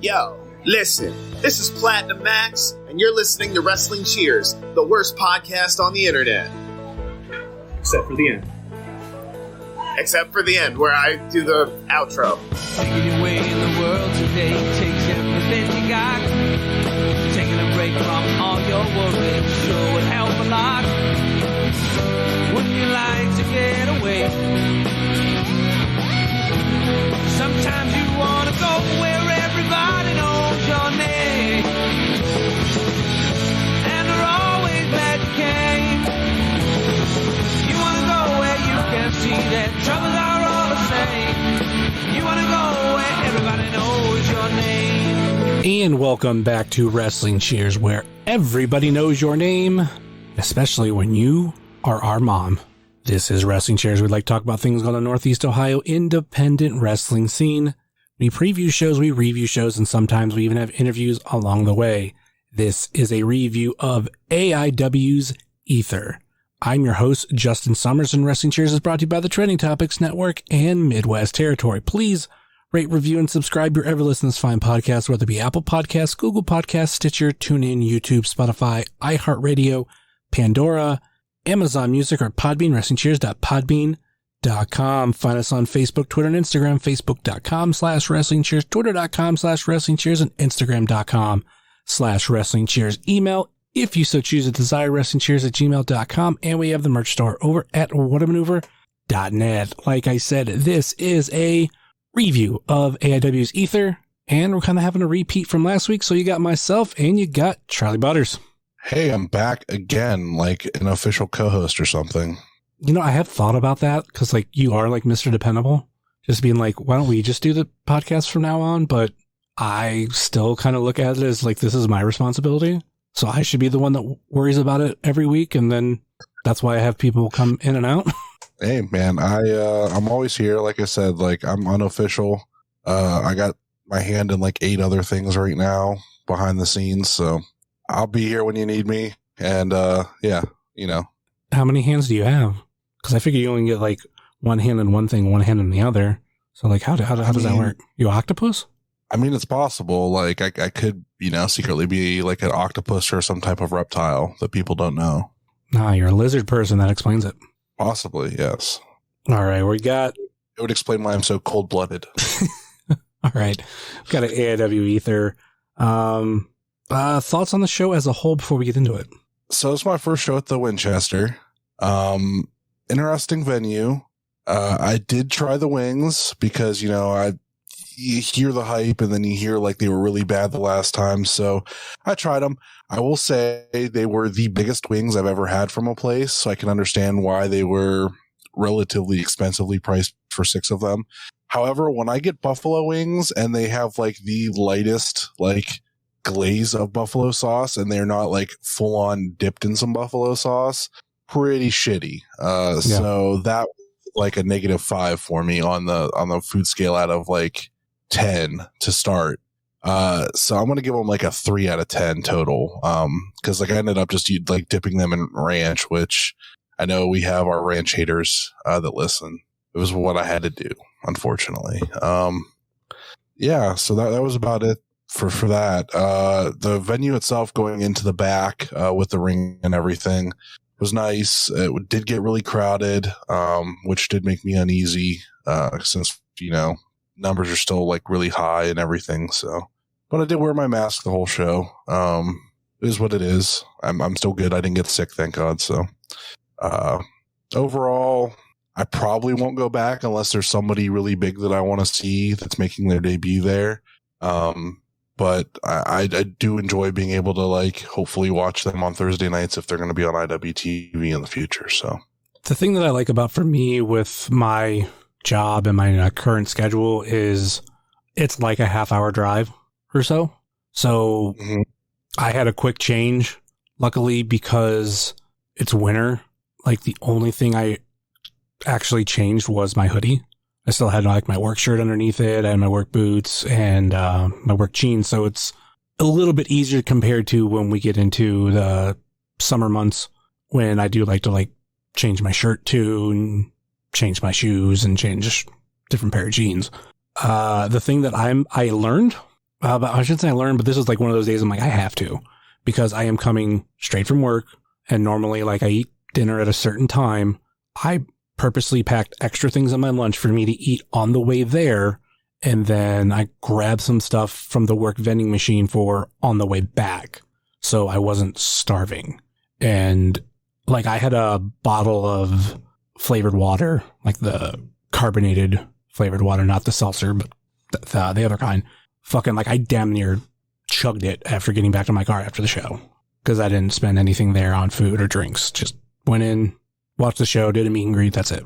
Yo, listen, this is Platinum Max, and you're listening to Wrestling Cheers, the worst podcast on the internet. Except for the end. Except for the end, where I do the outro. Taking your way in the world today takes everything you got. Taking a break from all your worries sure would help a lot. Wouldn't you like to get away? Sometimes you want to go where everybody knows your name, and they're always glad you came. You want to go where you can see that troubles are all the same. You want to go where everybody knows your name. And welcome back to Wrestling Cheers, where everybody knows your name, especially when you are our mom. This is Wrestling Cheers. We'd like to talk about things on the Northeast Ohio independent wrestling scene. We preview shows, we review shows, and sometimes we even have interviews along the way. This is a review of AIW's Ether. I'm your host, Justin Summers, and Wrestling Cheers is brought to you by the Trending Topics Network and Midwest Territory. Please rate, review, and subscribe your ever listen to this fine podcast, whether it be Apple Podcasts, Google Podcasts, Stitcher, TuneIn, YouTube, Spotify, iHeartRadio, Pandora, Amazon Music, or Podbean, WrestlingCheers.podbean.com. Find us on Facebook, Twitter, and Instagram, Facebook.com/WrestlingCheers, Twitter.com/WrestlingCheers, and Instagram.com/WrestlingCheers. Email, if you so choose to desire, WrestlingCheers@gmail.com. And we have the merch store over at whatamaneuver.net. Like I said, this is a review of AIW's Ether, and we're kind of having a repeat from last week. So you got myself and you got Charly Butters. Hey, I'm back again, like an official co-host or something. You know, I have thought about that because, like, you are like Mr. Dependable, just being like, why don't we just do the podcast from now on? But I still kind of look at it as like, this is my responsibility. So I should be the one that worries about it every week. And then that's why I have people come in and out. Hey, man, I'm always here. Like I said, like, I'm unofficial. I got my hand in like 8 other things right now behind the scenes. So I'll be here when you need me. And, yeah, you know. How many hands do you have? Because I figure you only get like one hand in one thing, one hand in the other. So like, how does that work? You octopus? I mean, it's possible. Like I could, you know, secretly be like an octopus or some type of reptile that people don't know. Nah, you're a lizard person. That explains it. Possibly. Yes. All right. We got. It would explain why I'm so cold blooded. All right. We've got an AIW Ether. Thoughts on the show as a whole before we get into it? So it's my first show at the Winchester. Interesting venue. I did try the wings because, you know, you hear the hype and then you hear like they were really bad the last time. So I tried them. I will say they were the biggest wings I've ever had from a place. So I can understand why they were relatively expensively priced for 6 of them. However, when I get buffalo wings and they have like the lightest, like, glaze of buffalo sauce and they're not like full on dipped in some buffalo sauce, pretty shitty. So that like a -5 for me on the food scale out of like 10 to start. So I'm gonna give them like a 3 out of 10 total. Because like I ended up just like dipping them in ranch, which I know we have our ranch haters that listen. It was what I had to do, unfortunately. Yeah, so that was about it for that. The venue itself going into the back with the ring and everything was nice. It did get really crowded, which did make me uneasy since, you know, numbers are still like really high and everything. So, but I did wear my mask the whole show. It is what it is. I'm still good. I didn't get sick, thank God. So, overall, I probably won't go back unless there's somebody really big that I want to see that's making their debut there. But I do enjoy being able to like hopefully watch them on Thursday nights if they're going to be on IWTV in the future. So the thing that I like about for me with my job and my current schedule is it's like a half-hour drive or so. So I had a quick change, luckily, because it's winter. Like the only thing I actually changed was my hoodie. I still had like my work shirt underneath it and my work boots and my work jeans. So it's a little bit easier compared to when we get into the summer months when I do like to like change my shirt too and change my shoes and change different pair of jeans. The thing that I learned, but I shouldn't say I learned, but this is like one of those days I'm like, I have to, because I am coming straight from work, and normally like I eat dinner at a certain time. I purposely packed extra things in my lunch for me to eat on the way there. And then I grabbed some stuff from the work vending machine for on the way back. So I wasn't starving. And like I had a bottle of flavored water, like the carbonated flavored water, not the seltzer, but the other kind. Fucking like I damn near chugged it after getting back to my car after the show, because I didn't spend anything there on food or drinks. Just went in, watched the show, did a meet and greet. That's it.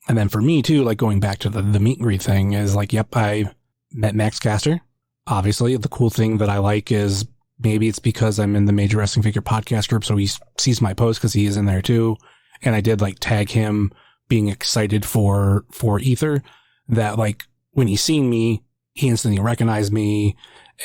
And then for me too, like going back to the meet and greet thing is like, yep, I met Max Caster. Obviously, the cool thing that I like is maybe it's because I'm in the Major Wrestling Figure podcast group, so he sees my post because he is in there too. And I did like tag him being excited for Ether, that like when he seen me, he instantly recognized me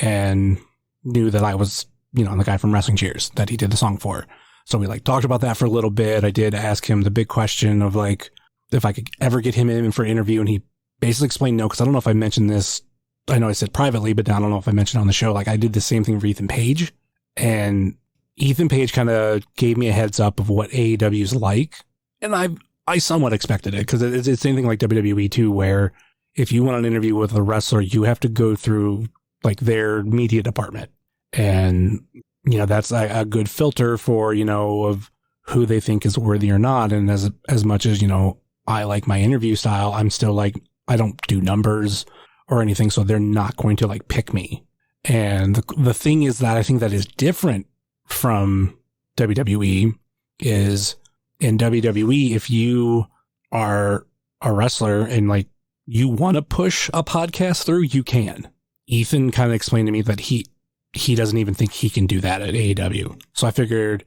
and knew that I was, you know, the guy from Wrestling Cheers that he did the song for. So we like talked about that for a little bit. I did ask him the big question of like, if I could ever get him in for an interview, and he basically explained no, because I don't know if I mentioned this. I know I said privately, but I don't know if I mentioned it on the show. Like I did the same thing for Ethan Page, and Ethan Page kind of gave me a heads up of what AEW's like. And I somewhat expected it, because it's the same thing like WWE too, where if you want an interview with a wrestler, you have to go through like their media department. And, you know, that's a good filter for, you know, of who they think is worthy or not. And as much as, you know, I like my interview style, I'm still like, I don't do numbers or anything, so they're not going to like pick me. And the thing is that I think that is different from WWE is in WWE, if you are a wrestler and like you want to push a podcast through, you can. Ethan kind of explained to me that he doesn't even think he can do that at AEW. So I figured,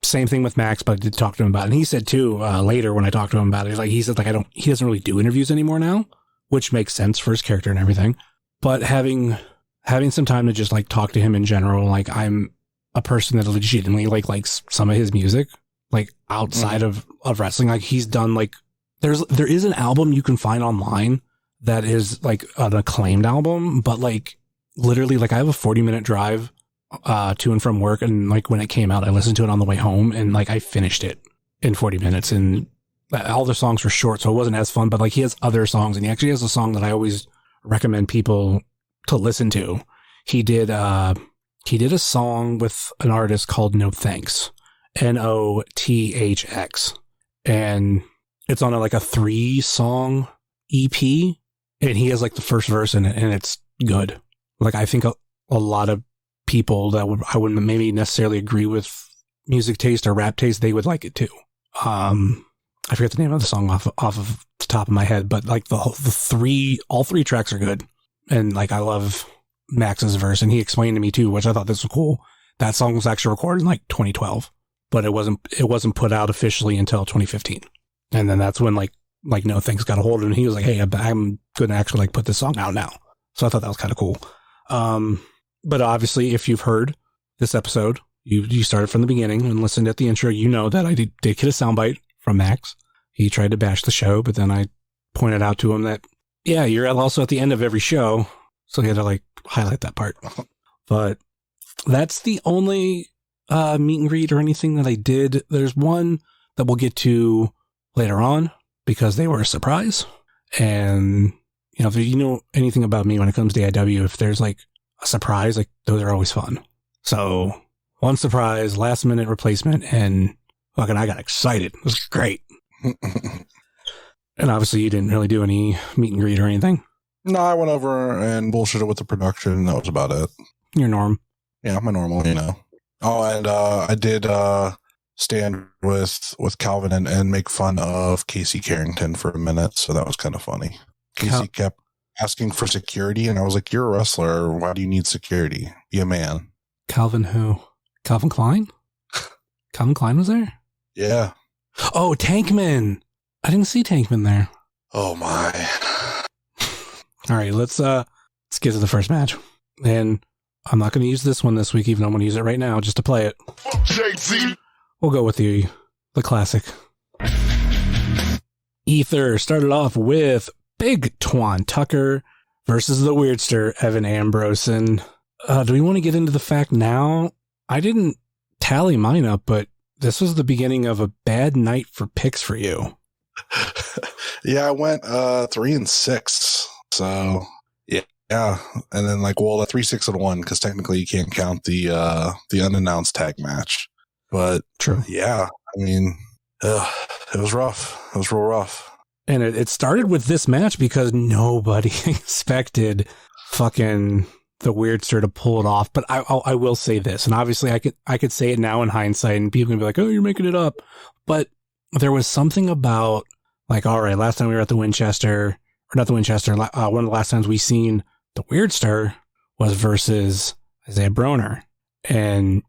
same thing with Max, but I did talk to him about it. And he said too, later when I talked to him about it, like he said, like he doesn't really do interviews anymore now, which makes sense for his character and everything. But having some time to just like talk to him in general, like I'm a person that legitimately like likes some of his music, like outside of wrestling. Like he's done like, there is an album you can find online that is like an acclaimed album, but like literally like I have a 40-minute drive to and from work, and like when it came out I listened to it on the way home, and like I finished it in 40 minutes, and all the songs were short, so it wasn't as fun. But like he has other songs, and he actually has a song that I always recommend people to listen to. He did a song with an artist called No Thanks, NOTHX, and it's on like a 3-song EP, and he has like the first verse in it, and it's good. Like I think a lot of people that I wouldn't maybe necessarily agree with music taste or rap taste, they would like it too. I forget the name of the song off of the top of my head, but like all three tracks are good. And like I love Max's verse, and he explained to me too, which I thought this was cool. That song was actually recorded in like 2012, but it wasn't put out officially until 2015. And then that's when like No Thanks got a hold of it, and he was like, hey, I'm going to actually like put this song out now. So I thought that was kind of cool. But obviously, if you've heard this episode, you started from the beginning and listened at the intro, you know that I did get a soundbite from Max. He tried to bash the show, but then I pointed out to him that, yeah, you're also at the end of every show. So he had to like highlight that part. But that's the only meet and greet or anything that I did. There's one that we'll get to later on because they were a surprise. And, you know, if you know anything about me when it comes to AIW, if there's like a surprise, like those are always fun. So one surprise, last minute replacement, and fucking I got excited. It was great. And obviously you didn't really do any meet and greet or anything. No, I went over and bullshitted with the production, and that was about it. Your norm. Yeah, my normal, you know. Oh, and I did stand with Calvin and make fun of Casey Carrington for a minute, so that was kind of funny. Casey kept asking for security, and I was like, you're a wrestler. Why do you need security? Be a man. Calvin who? Calvin Klein? Calvin Klein was there? Yeah. Oh, Tankman. I didn't see Tankman there. Oh, my. All right, let's get to the first match. And I'm not going to use this one this week, even though I'm going to use it right now just to play it. We'll go with the classic. Ether started off with Big Twan Tucker versus the Weirdster, Evan Ambrose. And do we want to get into the fact now? I didn't tally mine up, but this was the beginning of a bad night for picks for you. Yeah, I went 3-6. So yeah. And then the 3-6-1, because technically you can't count the unannounced tag match. But true. Yeah, I mean, it was rough. It was real rough. And it started with this match because nobody expected fucking the Weirdster to pull it off. But I will say this, and obviously I could say it now in hindsight, and people can be like, "Oh, you're making it up." But there was something about all right, last time we were at the Winchester, or not the Winchester, one of the last times we seen the Weirdster was versus Isaiah Broner, and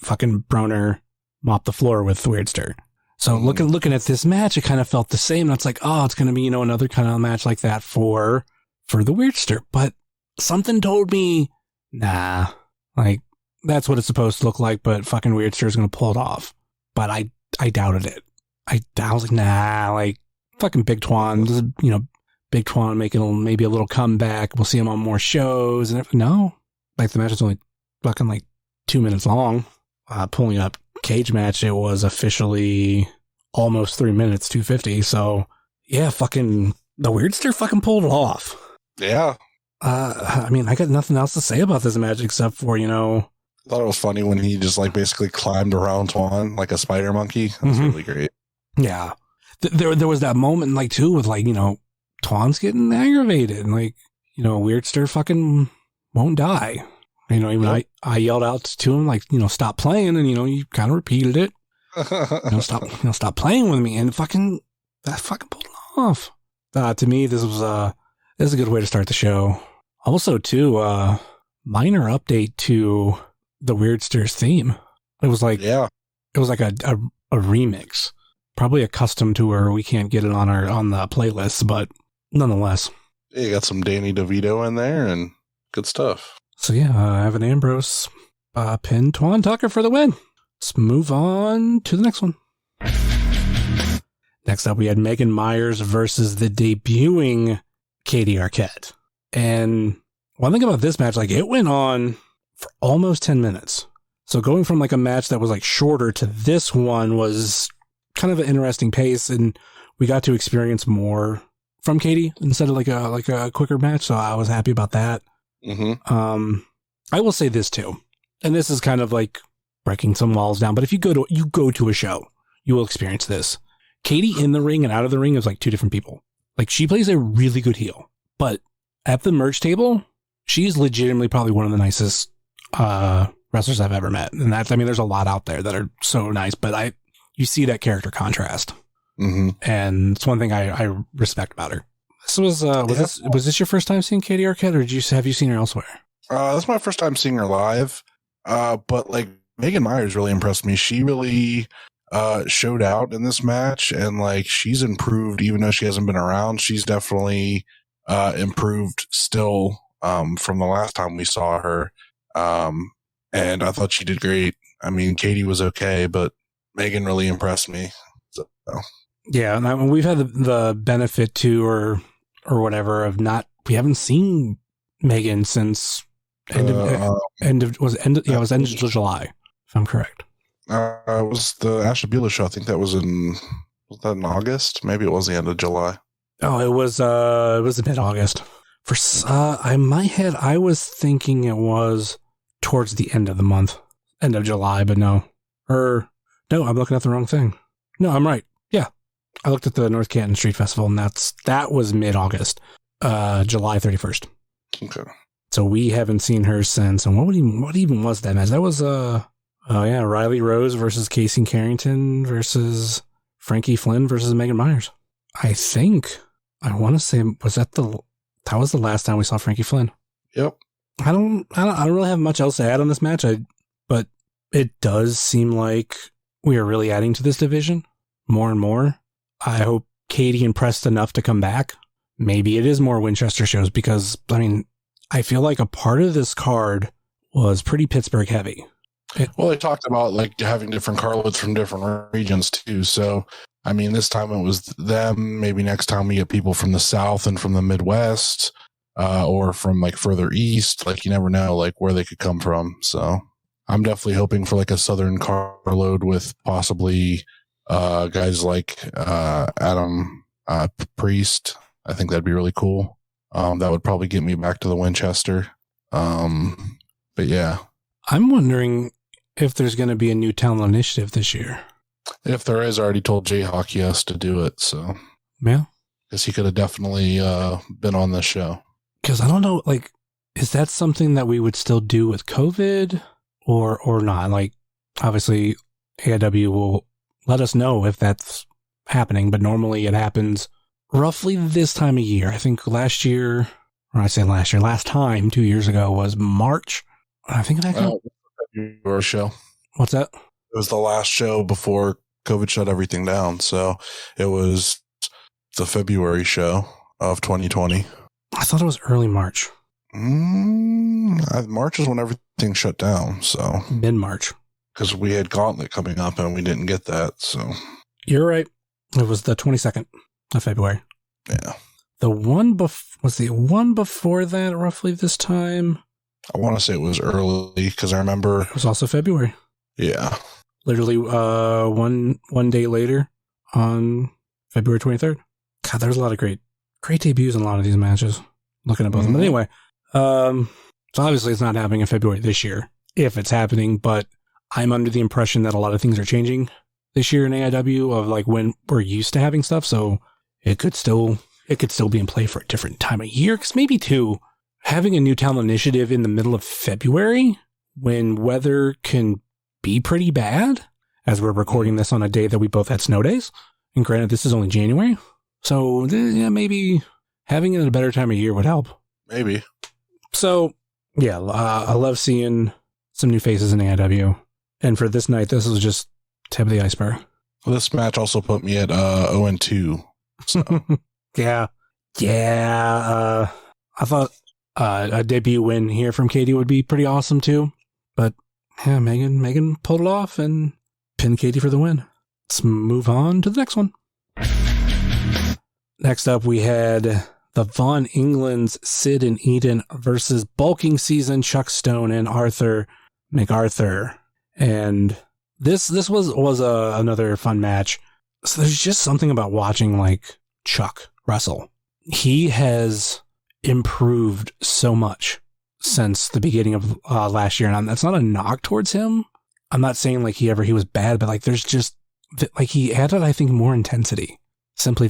fucking Broner mopped the floor with the Weirdster. So looking at this match, it kind of felt the same. And it's oh, it's going to be, another kind of match like that for the Weirdster. But something told me, nah, that's what it's supposed to look like, but fucking Weirdster is going to pull it off. But I doubted it. I was like, nah, fucking Big Twan, Big Twan making maybe a little comeback. We'll see him on more shows. And no, the match was only fucking 2 minutes long. Pulling up cage match, it was officially almost 3 minutes, 2:50. So yeah, fucking the Weirdster fucking pulled it off. Yeah. I mean, I got nothing else to say about this match except for, I thought it was funny when he just basically climbed around Twan like a spider monkey. That was really great. Yeah. There was that moment too with Twan's getting aggravated and Weirdster fucking won't die. Even I yelled out to him, stop playing, and you kind of repeated it. Stop playing with me, and that fucking pulled it off. To me, this is a good way to start the show. Also, too, minor update to the Weirdster's theme. It was a remix, probably a custom to where we can't get it on the playlist, but nonetheless. Yeah, you got some Danny DeVito in there and good stuff. So yeah, Evan Ambrose pinned Twan Tucker for the win. Let's move on to the next one. Next up, we had Megan Myers versus the debuting Katie Arquette. And one thing about this match, it went on for almost 10 minutes. So going from a match that was shorter to this one was kind of an interesting pace, and we got to experience more from Katie instead of a quicker match. So I was happy about that. Mm-hmm. I will say this too, and this is kind of breaking some walls down, but if you go to a show, you will experience this. Katie in the ring and out of the ring is two different people. She plays a really good heel, but at the merch table, she's legitimately probably one of the nicest wrestlers I've ever met. And there's a lot out there that are so nice, but you see that character contrast. Mm-hmm. And it's one thing I respect about her. Was this your first time seeing Katie Arquette, or have you seen her elsewhere? This is my first time seeing her live. But Megan Myers really impressed me. She really showed out in this match, and she's improved even though she hasn't been around. She's definitely improved still from the last time we saw her. And I thought she did great. I mean, Katie was okay, but Megan really impressed me. So. Yeah, and we've had the benefit to, or whatever, of we haven't seen Megan since end of July, if I'm correct. It was the Ashley Bueller show. I think that was in August? Maybe it was the end of July. Oh, it was mid-August. In my head, I was thinking it was towards the end of the month, end of July, but no. No, I'm looking at the wrong thing. No, I'm right. Yeah. I looked at the North Canton Street Festival, and that was mid-August, July 31st. Okay. So we haven't seen her since. And what even was that match? That was Riley Rose versus Casey Carrington versus Frankie Flynn versus Megan Myers. I want to say, that was the last time we saw Frankie Flynn. Yep. I don't really have much else to add on this match. But it does seem like we are really adding to this division more and more. I hope Katie impressed enough to come back. Maybe it is more Winchester shows, because I feel like a part of this card was pretty Pittsburgh heavy. Well, they talked about like having different carloads from different regions too. So, I mean, this time it was them. Maybe next time we get people from the South and from the Midwest, or from like further east. Like you never know, like where they could come from. So, I'm definitely hoping for like a Southern carload with possibly guys like Adam Priest. I think that'd be really cool. That would probably get me back to the Winchester. But yeah, I'm wondering if there's going to be a new talent initiative this year. If there is, I already told Jayhawk yes to do it. So yeah, because he could have definitely been on this show. Because I don't know, like, is that something that we would still do with COVID or not? Like, obviously, AIW will let us know if that's happening, but normally it happens roughly this time of year. I think last time, 2 years ago, was March. I think Your show. What's that? It was the last show before COVID shut everything down. So it was the February show of 2020. I thought it was early March. March is when everything shut down. So mid-March. Because we had Gauntlet coming up and we didn't get that. So you're right. It was the 22nd of February. Yeah. The one was the one before that roughly this time? I want to say it was early because I remember it was also February. Yeah. Literally one day later on February 23rd. God, there's a lot of great debuts in a lot of these matches. Looking at both of them. But anyway, so obviously it's not happening in February this year, if it's happening, but I'm under the impression that a lot of things are changing this year in AIW of like when we're used to having stuff. So it could still be in play for a different time of year. Because maybe too, having a new talent initiative in the middle of February when weather can be pretty bad, as we're recording this on a day that we both had snow days. And granted, this is only January. So yeah, maybe having it at a better time of year would help. Maybe. So yeah, I love seeing some new faces in AIW. And for this night, this was just tip of the iceberg. Well, this match also put me at 0-2. So. Yeah. I thought a debut win here from Katie would be pretty awesome too. But yeah, Megan pulled it off and pinned Katie for the win. Let's move on to the next one. Next up, we had the Von Englands, Sid and Eden versus Bulking Season, Chuck Stone and Arthur MacArthur. And this was another fun match. So there's just something about watching like Chuck wrestle. He has improved so much since the beginning of last year. And that's not a knock towards him. I'm not saying like he was bad, but like there's just like he added, I think, more intensity. Simply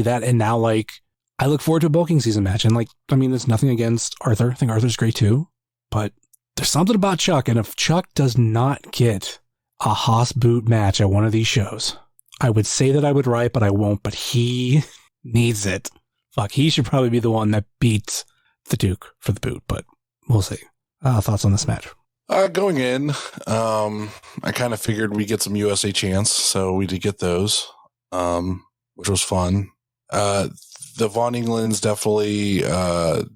that. And now like I look forward to a Bulking Season match. And like, I mean, there's nothing against Arthur. I think Arthur's great too. But there's something about Chuck. And if Chuck does not get a Haas boot match at one of these shows, I would say that I would write, but I won't. But he needs it. Fuck, he should probably be the one that beats the Duke for the boot, but we'll see. Thoughts on this match? Going in, I kind of figured we'd get some USA chants, so we did get those, which was fun. The Von Englands definitely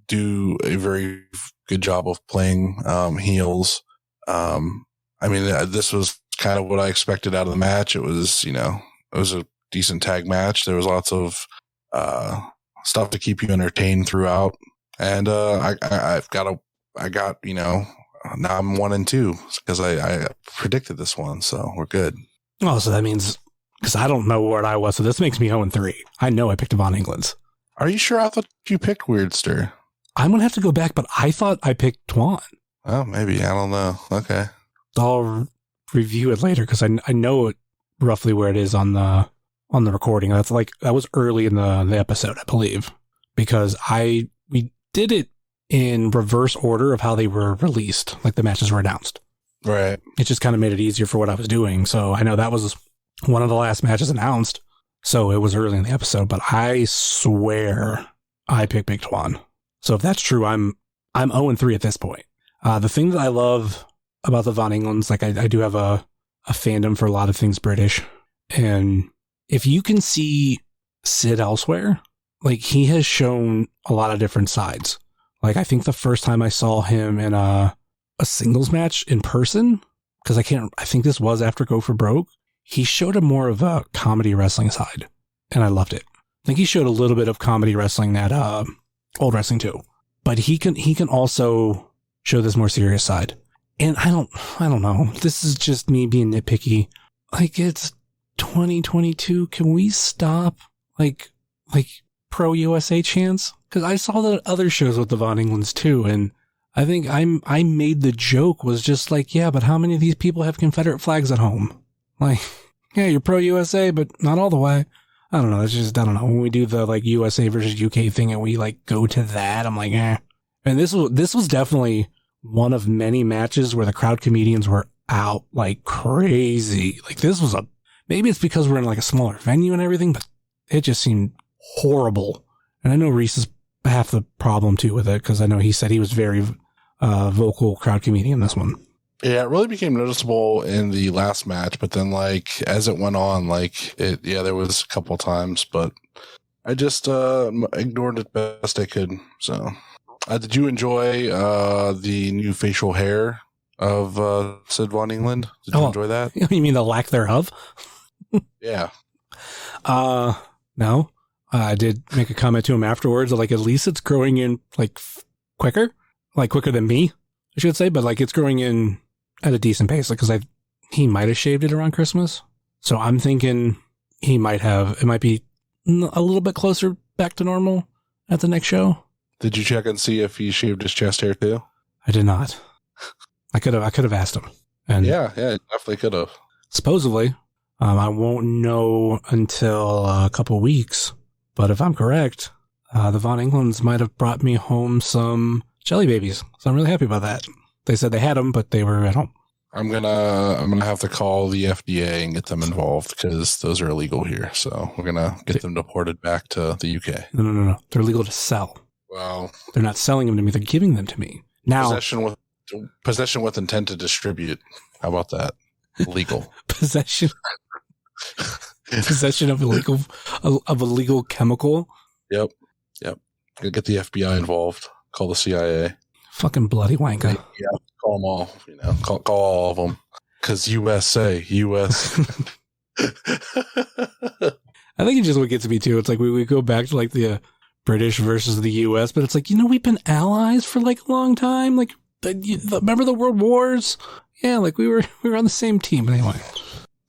do a very good job of playing heels. I mean, this was kind of what I expected out of the match. It was, it was a decent tag match. There was lots of stuff to keep you entertained throughout. And now I'm 1-2 because I predicted this one, so we're good. Oh, so that means, because I don't know where I was, so this makes me 0-3. I know I picked Von Englands. Are you sure? I thought you picked Weirdster. I'm going to have to go back, but I thought I picked Twan. Oh, maybe. I don't know. Okay. I'll review it later because I know it roughly where it is on the recording. That was early in the episode, I believe, because we did it in reverse order of how they were released, like the matches were announced. Right. It just kind of made it easier for what I was doing. So I know that was one of the last matches announced. So it was early in the episode, but I swear I picked Big Twan. So if that's true, I'm 0-3 at this point. The thing that I love about the Von Englands, like I do have a fandom for a lot of things British. And if you can see Sid elsewhere, like he has shown a lot of different sides. Like I think the first time I saw him in a singles match in person because I think this was after Go for Broke. He showed a more of a comedy wrestling side, and I loved it. I think he showed a little bit of comedy wrestling at Old Wrestling too, but he can also show this more serious side. And I don't know. This is just me being nitpicky. Like, it's 2022. Can we stop like pro USA chants? Because I saw the other shows with the Von Englands too, and I think I made the joke was just like, yeah, but how many of these people have Confederate flags at home? Like, yeah, you're pro USA, but not all the way. I don't know. It's just, I don't know. When we do the like USA versus UK thing and we like go to that, I'm like, eh. And this was definitely one of many matches where the crowd comedians were out like crazy. Like, this was maybe it's because we're in like a smaller venue and everything, but it just seemed horrible. And I know Reese is half the problem too with it, because I know he said he was very vocal crowd comedian in this one. Yeah, it really became noticeable in the last match, but then like as it went on, like there was a couple of times, but I just ignored it best I could. So, did you enjoy the new facial hair of Sid Von England? Did you enjoy that? You mean the lack thereof? Yeah. No. I did make a comment to him afterwards, like, at least it's growing in like quicker than me, I should say, but like it's growing in at a decent pace, like, because he might have shaved it around Christmas, so I'm thinking it might be a little bit closer back to normal at the next show. Did you check and see if he shaved his chest hair too? I did not. I could have asked him. And yeah, definitely could have. Supposedly, I won't know until a couple of weeks. But if I'm correct, the Von Englands might have brought me home some jelly babies. So I'm really happy about that. They said they had them, but they were at home. I'm gonna have to call the FDA and get them involved, because those are illegal here. So we're gonna get them deported back to the UK. No. They're illegal to sell. Well, they're not selling them to me. They're giving them to me. Now, possession with intent to distribute. How about that? Legal. Possession of illegal chemical. Yep. Get the FBI involved. Call the CIA. Fucking bloody wanker. Yeah, call them all. Call all of them. Because USA. I think it's just what gets me too. It's like we go back to like the British versus the US, but it's like, we've been allies for like a long time. Like, remember the World Wars? Yeah, like we were on the same team. But anyway.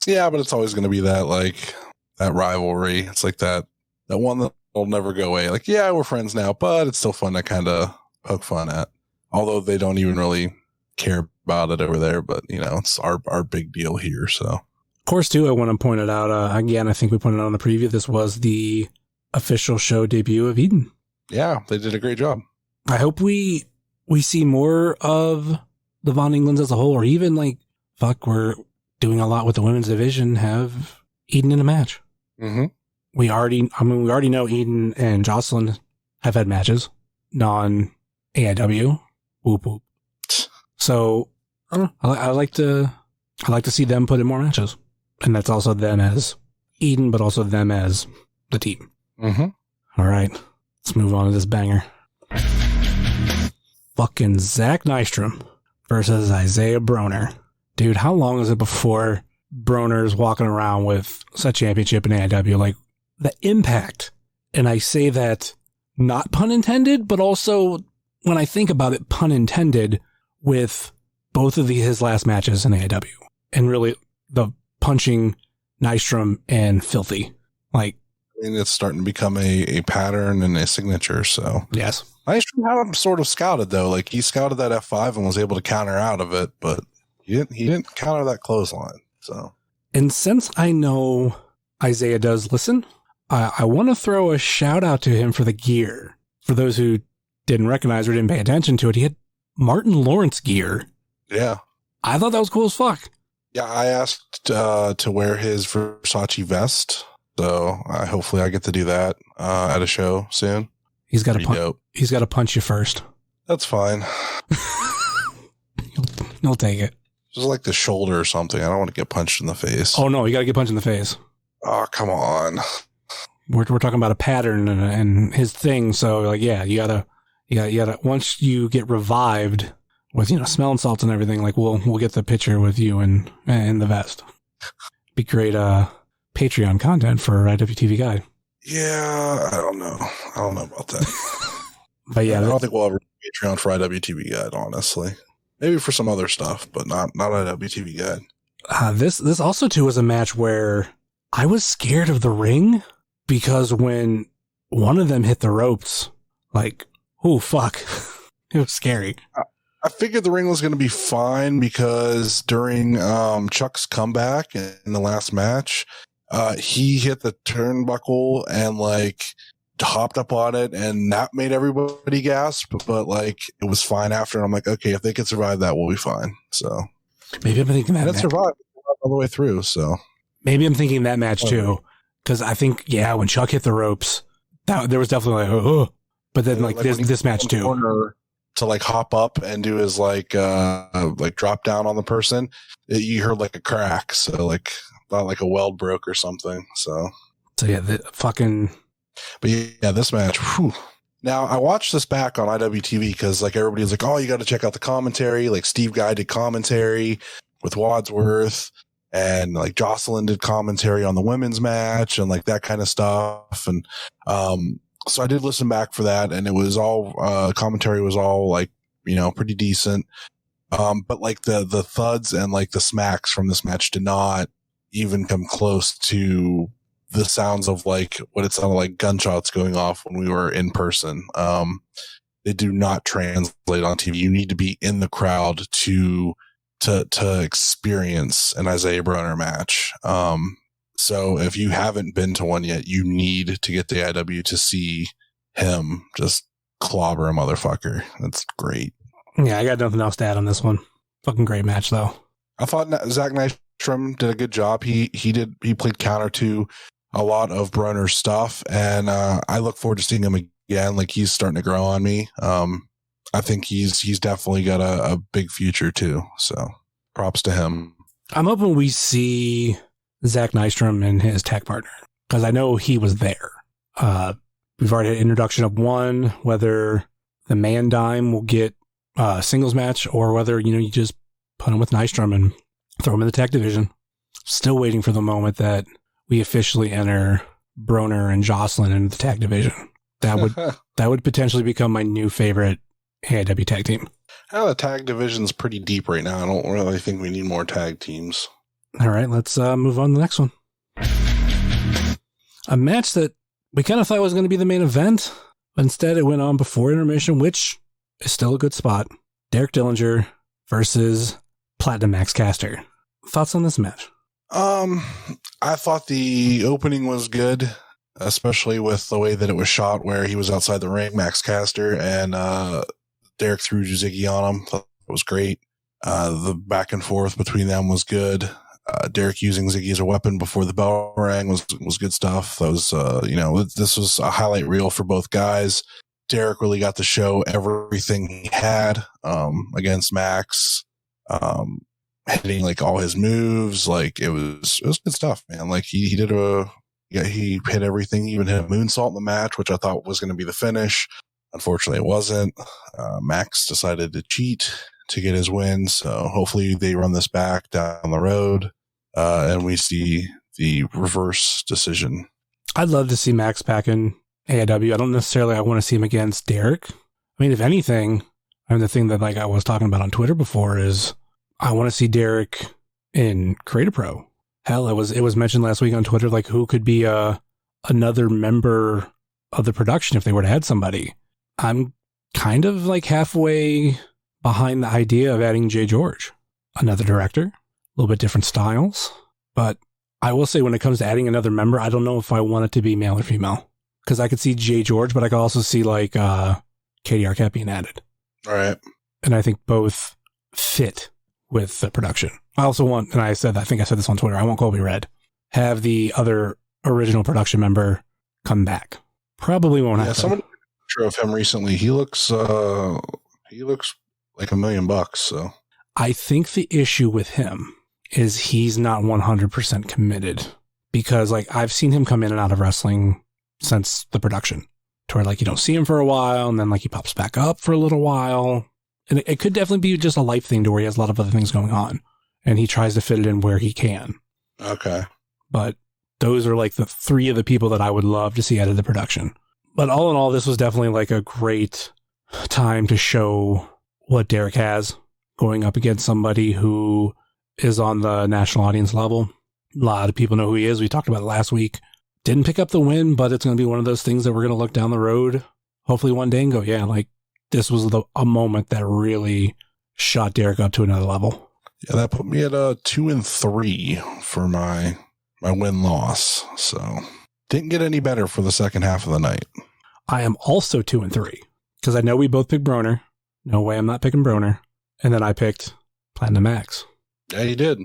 Yeah, but it's always going to be that, like, that rivalry. It's like that one that will never go away. Like, yeah, we're friends now, but it's still fun to kind of poke fun at. Although they don't even really care about it over there, but, it's our big deal here, so. Of course, too, I want to point it out, again, I think we pointed out on the preview, this was the official show debut of Eden. Yeah, they did a great job. I hope we see more of the Von Englands as a whole, or even, like, we're doing a lot with the women's division, have Eden in a match. Mm-hmm. We already know Eden and Jocelyn have had matches, non-AIW. Whoop whoop. So I like to see them put in more matches, and that's also them as Eden, but also them as the team. Mm-hmm. All right, let's move on to this banger. Fucking Zack Nystrom versus Isaiah Broner. Dude, how long is it before Broner's walking around with a championship in AIW? Like, the impact, and I say that not pun intended, but also when I think about it, pun intended, with both of his last matches in AIW, and really the punching Nystrom and Filthy. Like, I mean, it's starting to become a pattern and a signature. So yes, Nystrom had him sort of scouted though. Like, he scouted that F5 and was able to counter out of it, but he didn't counter that clothesline. So, and since I know Isaiah does listen, I want to throw a shout out to him for the gear. For those who didn't recognize or didn't pay attention to it, he had Martin Lawrence gear. Yeah. I thought that was cool as fuck. Yeah, I asked to wear his Versace vest, so hopefully I get to do that at a show soon. He's got to punch you first. That's fine. He'll take it. Just like the shoulder or something. I don't want to get punched in the face. Oh no, you got to get punched in the face. Oh, come on. We're talking about a pattern and his thing. So like, yeah, you gotta. Once you get revived with, smelling salts and everything, like we'll get the picture with you in the vest. Be great Patreon content for IWTV Guide. Yeah, I don't know about that. But yeah, I don't think we'll ever do Patreon for IWTV Guide, honestly. Maybe for some other stuff, but not IWTV Guide. This also too was a match where I was scared of the ring, because when one of them hit the ropes, like, oh fuck, it was scary. I figured the ring was going to be fine because during Chuck's comeback in the last match, he hit the turnbuckle and like hopped up on it, and that made everybody gasp. But like it was fine after. And I'm like, okay, if they can survive that, we'll be fine. So maybe I'm thinking that survived all the way through. So maybe I'm thinking that match too, because I think when Chuck hit the ropes, there was definitely like, oh. But then like this match too. To like hop up and do his like drop down on the person, you heard like a crack, so like not like a weld broke or something. So yeah, But yeah, this match. Whew. Now I watched this back on IWTV because like everybody's like, oh, you got to check out the commentary. Like Steve Guy did commentary with Wadsworth, and like Jocelyn did commentary on the women's match and like that kind of stuff. And so I did listen back for that, and it was all commentary was all like, pretty decent. But like the thuds and like the smacks from this match did not even come close to the sounds of like what it sounded like gunshots going off when we were in person. They do not translate on TV. You need to be in the crowd to experience an Isaiah Broner match. So if you haven't been to one yet, you need to get the IW to see him just clobber a motherfucker. That's great. Yeah, I got nothing else to add on this one. Fucking great match though. I thought Zack Nystrom did a good job. He played counter to a lot of Broner's stuff, and I look forward to seeing him again. Like he's starting to grow on me. I think he's definitely got a big future too. So props to him. I'm hoping we see Zack Nystrom and his tag partner, because I know he was there. We've already had an introduction of one, whether the Man Dime will get a singles match or whether, you just put him with Nystrom and throw him in the tag division. Still waiting for the moment that we officially enter Broner and Jocelyn into the tag division. That would potentially become my new favorite AIW tag team. The tag division's pretty deep right now. I don't really think we need more tag teams. All right, let's move on to the next one. A match that we kind of thought was going to be the main event, but instead it went on before intermission, which is still a good spot. Derek Dillinger versus Platinum Max Caster. Thoughts on this match? I thought the opening was good, especially with the way that it was shot, where he was outside the ring, Max Caster, and Derek threw Ziggy on him. Thought it was great. The back and forth between them was good. Derek using Ziggy as a weapon before the bell rang was good stuff. That was, this was a highlight reel for both guys. Derek really got to show everything he had, against Max, hitting like all his moves. Like it was good stuff, man. Like he hit everything, he even hit a moonsault in the match, which I thought was going to be the finish. Unfortunately it wasn't. Max decided to cheat to get his win. So hopefully they run this back down the road, and we see the reverse decision. I'd love to see Max back in AIW. I don't necessarily want to see him against Derek. I mean, if anything, the thing that like I was talking about on Twitter before is I want to see Derek in Creative Pro. Hell, it was mentioned last week on Twitter, like who could be another member of the production if they were to add somebody. I'm kind of like halfway behind the idea of adding Jay George, another director, a little bit different styles. But I will say when it comes to adding another member, I don't know if I want it to be male or female, because I could see Jay George, but I could also see like Katie Arquette being added. All right. And I think both fit with the production. I also want, and I think I said this on Twitter, I want Colby Red, have the other original production member come back. Probably won't happen. Somebody took a picture of him recently. He looks like $1 million. So I think the issue with him is he's not 100% committed, because like I've seen him come in and out of wrestling since the production, to where like you don't see him for a while and then like he pops back up for a little while. And it could definitely be just a life thing to where he has a lot of other things going on. And he tries to fit it in where he can. Okay. But those are like the three of the people that I would love to see out of the production. But all in all, this was definitely like a great time to show what Derek has going up against somebody who is on the national audience level. A lot of people know who he is. We talked about it last week. Didn't pick up the win, but it's going to be one of those things that we're going to look down the road, hopefully one day, and go, yeah, like this was a moment that really shot Derek up to another level. Yeah, that put me at 2-3 for my win-loss. So didn't get any better for the second half of the night. I am also 2-3 because I know we both picked Broner. No way I'm not picking Broner. And then I picked Platinum Max. Yeah, you did.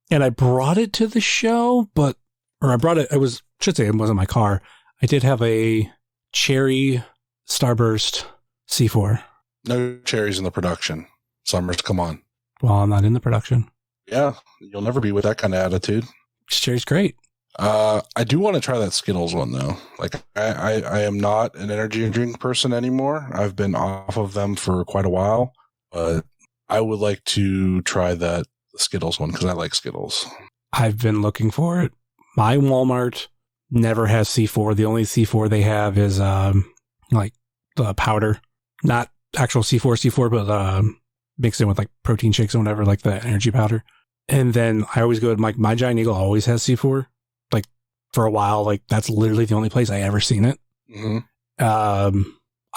And I brought it to the show, it wasn't my car. I did have a cherry Starburst C4. No cherries in the production. Summers, come on. Well, I'm not in the production. Yeah, you'll never be with that kind of attitude. Cherry's great. I do want to try that Skittles one, though. Like, I am not an energy drink person anymore. I've been off of them for quite a while, but I would like to try that Skittles one because I like Skittles. I've been looking for it. My Walmart never has C4. The only C4 they have is like the powder, not actual C4, but mixed in with like protein shakes or whatever, like the energy powder. And then I always go to my Giant Eagle always has C4. Like for a while, like that's literally the only place I ever seen it. Mm-hmm.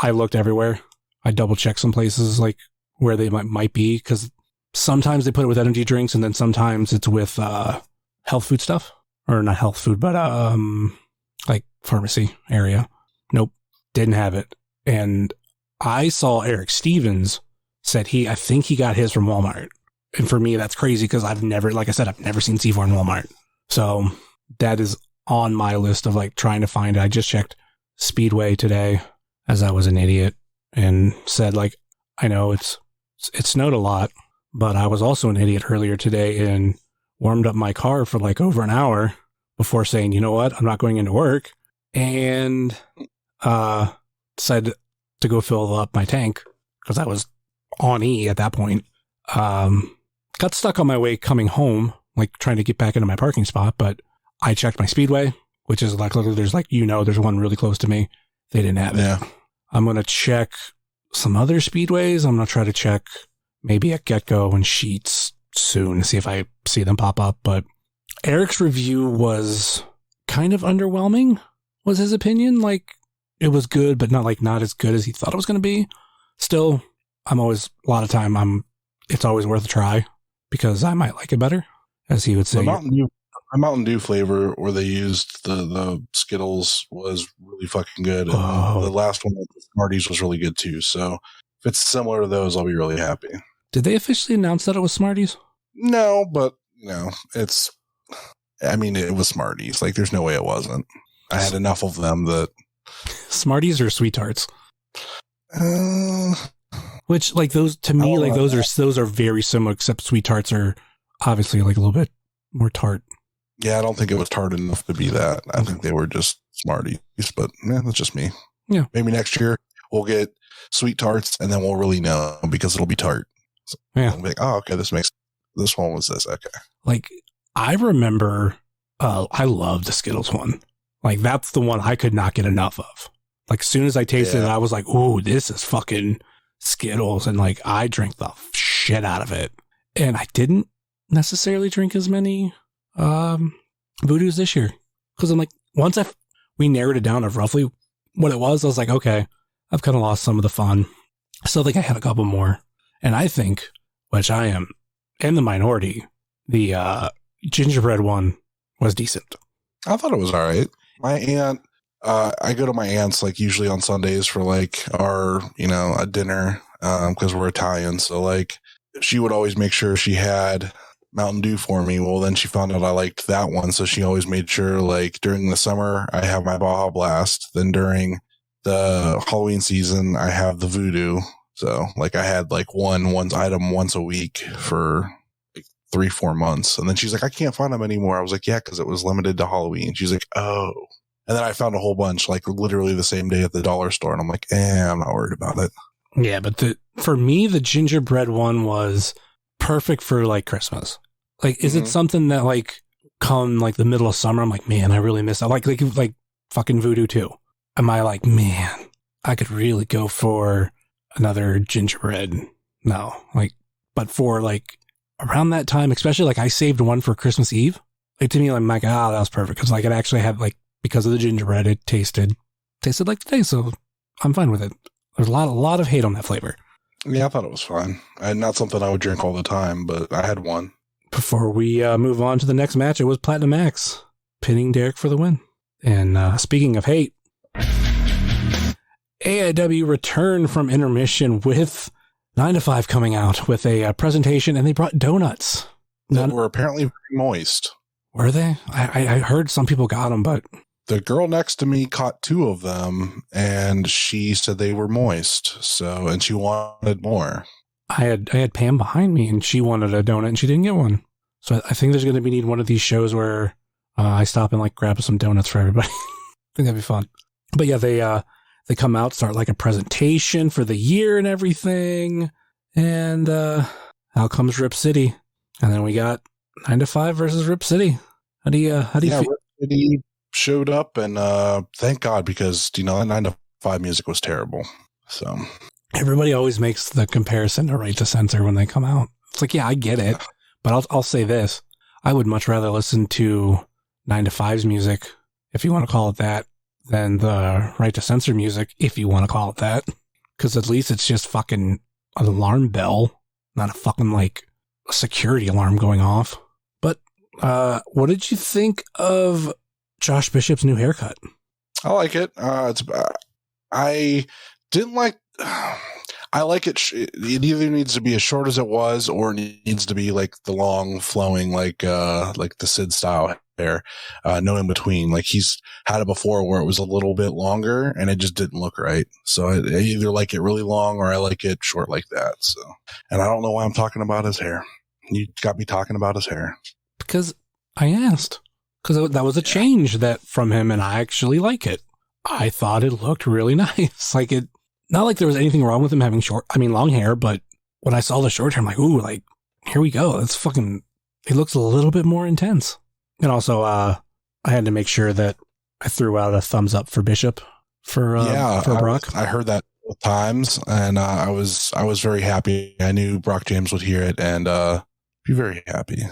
I looked everywhere. I double checked some places like where they might be because sometimes they put it with energy drinks and then sometimes it's with health food stuff, or not health food, but like pharmacy area. Nope, didn't have it. And I saw Eric Stevens said I think he got his from Walmart. And for me, that's crazy because I've never seen C4 in Walmart. So that is on my list of like trying to find it. I just checked Speedway today as I was an idiot and said like, I know it snowed a lot, but I was also an idiot earlier today and warmed up my car for like over an hour before saying, you know what, I'm not going into work, and decided to go fill up my tank because I was on E at that point. Got stuck on my way coming home, like trying to get back into my parking spot, but I checked my Speedway, which is like, there's like, there's one really close to me. They didn't have it. I'm going to check some other Speedways. I'm going to try to check maybe at Get-Go and Sheets soon to see if I see them pop up. But Eric's review was kind of underwhelming, was his opinion. Like, it was good, but not as good as he thought it was going to be. Still, it's always worth a try because I might like it better, as he would say. The Mountain Dew flavor where they used the Skittles was really fucking good. And the last one with the Smarties was really good too. So if it's similar to those, I'll be really happy. Did they officially announce that it was Smarties? No, but it was Smarties. Like, there's no way it wasn't. I had enough of them that. Smarties or Sweet Tarts? Which, like, those, to me, like, those are very similar, except Sweet Tarts are obviously like a little bit more tart. Yeah, I don't think it was tart enough to be that. I think they were just Smarties, but that's just me. Yeah. Maybe next year we'll get Sweet Tarts and then we'll really know because it'll be tart. So yeah. We'll be like, oh, okay, this one was this. Okay. Like, I remember, I loved the Skittles one. Like, that's the one I could not get enough of. Like, as soon as I tasted it, I was like, ooh, this is fucking Skittles. And like, I drank the shit out of it. And I didn't necessarily drink as many Voodoos this year. Because I'm like, once we narrowed it down of roughly what it was, I was like, okay, I've kind of lost some of the fun. I still think I had a couple more. And I think, which I am in the minority, the gingerbread one was decent. I thought it was all right. My aunt, I go to my aunt's like usually on Sundays for like our, a dinner because we're Italian. So like she would always make sure she had Mountain Dew for me. Well, then she found out I liked that one. So she always made sure like during the summer I have my Baja Blast. Then during the Halloween season, I have the Voodoo. So like I had like one item once a week for like 3-4 months. And then she's like, I can't find them anymore. I was like, yeah, because it was limited to Halloween. She's like, oh. And then I found a whole bunch like literally the same day at the dollar store. And I'm like, I'm not worried about it. Yeah, but for me, the gingerbread one was perfect for like Christmas. Like, is it something that like come like the middle of summer, I'm like, man, I really miss that. Like fucking Voodoo 2. Am I like, man, I could really go for another gingerbread? No, like, but for like around that time, especially like I saved one for Christmas Eve. Like to me, I'm like, that was perfect because like it actually had like, because of the gingerbread, it tasted like today, so I'm fine with it. There's a lot of hate on that flavor. Yeah, I thought it was fine. And not something I would drink all the time, but I had one. Before we move on to the next match, it was Platinum Max pinning Derek for the win. And speaking of hate, AIW returned from intermission with 9 to 5 coming out with a presentation, and they brought donuts. That were apparently very moist. Were they? I heard some people got them, but... The girl next to me caught 2 of them, and she said they were moist. So, and she wanted more. I had Pam behind me, and she wanted a donut, and she didn't get one. So I think there's going to be one of these shows where I stop and like grab some donuts for everybody. I think that'd be fun. But yeah, they come out, start like a presentation for the year and everything, and out comes Rip City, and then we got 9 to 5 versus Rip City. How do you feel? Rip City showed up, and thank God, because that 9 to 5 music was terrible. So everybody always makes the comparison to Right to Censor when they come out. It's like, yeah, I get it, but I'll say this: I would much rather listen to 9 to 5's music, if you want to call it that, than the Right to Censor music, if you want to call it that, because at least it's just fucking an alarm bell, not a fucking like a security alarm going off. But what did you think of Josh Bishop's new haircut? I like it. I didn't like. I like it. It either needs to be as short as it was, or it needs to be like the long, flowing, like the Sid style hair. No in between. Like he's had it before, where it was a little bit longer, and it just didn't look right. So I either like it really long, or I like it short like that. So, and I don't know why I'm talking about his hair. You got me talking about his hair because I asked. Because that was a change that from him, and I actually like it. I thought it looked really nice. Like it, not like there was anything wrong with him having long hair, but when I saw the short hair, I'm like, ooh, like, here we go. It's fucking, it looks a little bit more intense. And also, I had to make sure that I threw out a thumbs up for Bishop for Brock. I heard that both times, and I was very happy. I knew Brock James would hear it and be very happy.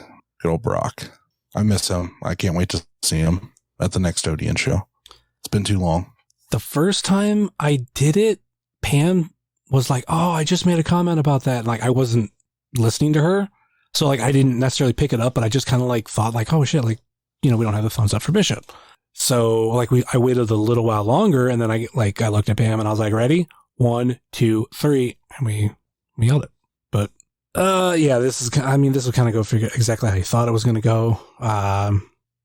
Good old Brock. I miss him. I can't wait to see him at the next Odeon show. It's been too long. The first time I did it, Pam was like, oh, I just made a comment about that. Like, I wasn't listening to her. So, like, I didn't necessarily pick it up, but I just kind of, like, thought, like, oh, shit, like, we don't have the thumbs up for Bishop. So, like, I waited a little while longer, and then I looked at Pam, and I was like, ready? 1, 2, 3, and we yelled it. But, yeah, this will kind of go figure exactly how you thought it was going to go.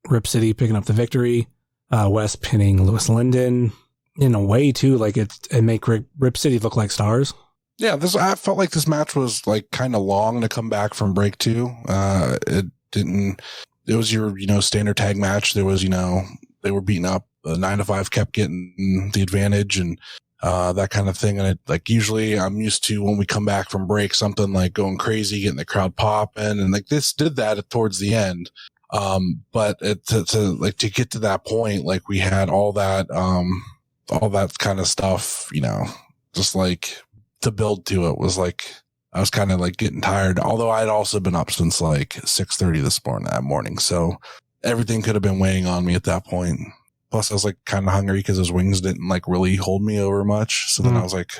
Rip City picking up the victory. Wes pinning Lewis Linden. In a way, too, like it make Rip City look like stars. Yeah, I felt like this match was like kind of long to come back from break 2. It was your, standard tag match. There was, they were beating up. 9 to 5 kept getting the advantage and that kind of thing. And it, like, usually I'm used to when we come back from break, something like going crazy, getting the crowd popping. And like this did that towards the end. But to get to that point, like we had all that kind of stuff, just like to build to it was like, I was kind of like getting tired, although I'd also been up since like 6:30 that morning. So everything could have been weighing on me at that point. Plus I was like kind of hungry because those wings didn't like really hold me over much. So then I was like,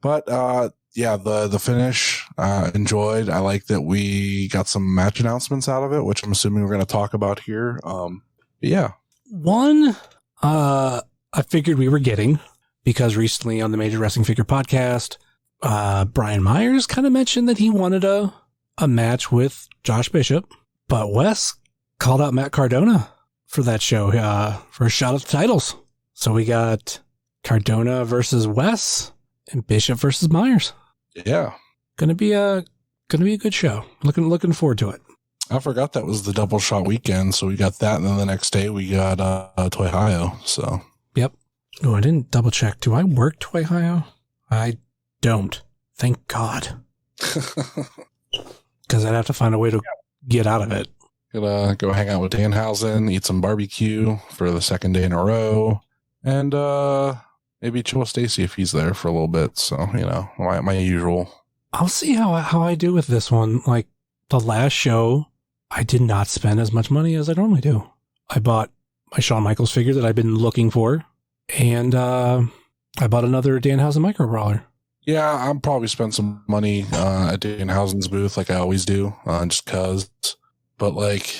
but, yeah, the finish, enjoyed. I like that we got some match announcements out of it, which I'm assuming we're going to talk about here. Yeah. One, I figured we were getting, because recently on the Major Wrestling Figure podcast, Brian Myers kind of mentioned that he wanted a match with Josh Bishop, but Wes called out Matt Cardona for that show, for a shot at the titles. So we got Cardona versus Wes and Bishop versus Myers. Yeah. Gonna be a good show. Looking forward to it. I forgot that was the double shot weekend, so we got that, and then the next day we got Toy Hio. So yep. Oh, I didn't double check. Do I work Toy Hio? I don't. Thank God. Because I'd have to find a way to get out of it. Gonna go hang out with Danhausen, eat some barbecue for the second day in a row, and maybe chill with Stacy if he's there for a little bit. So, my usual. I'll see how I do with this one. Like, the last show, I did not spend as much money as I normally do. I bought my Shawn Michaels figure that I've been looking for, and I bought another Danhausen Micro Brawler. Yeah, I'll probably spend some money at Danhausen's booth like I always do, just cause. But, like,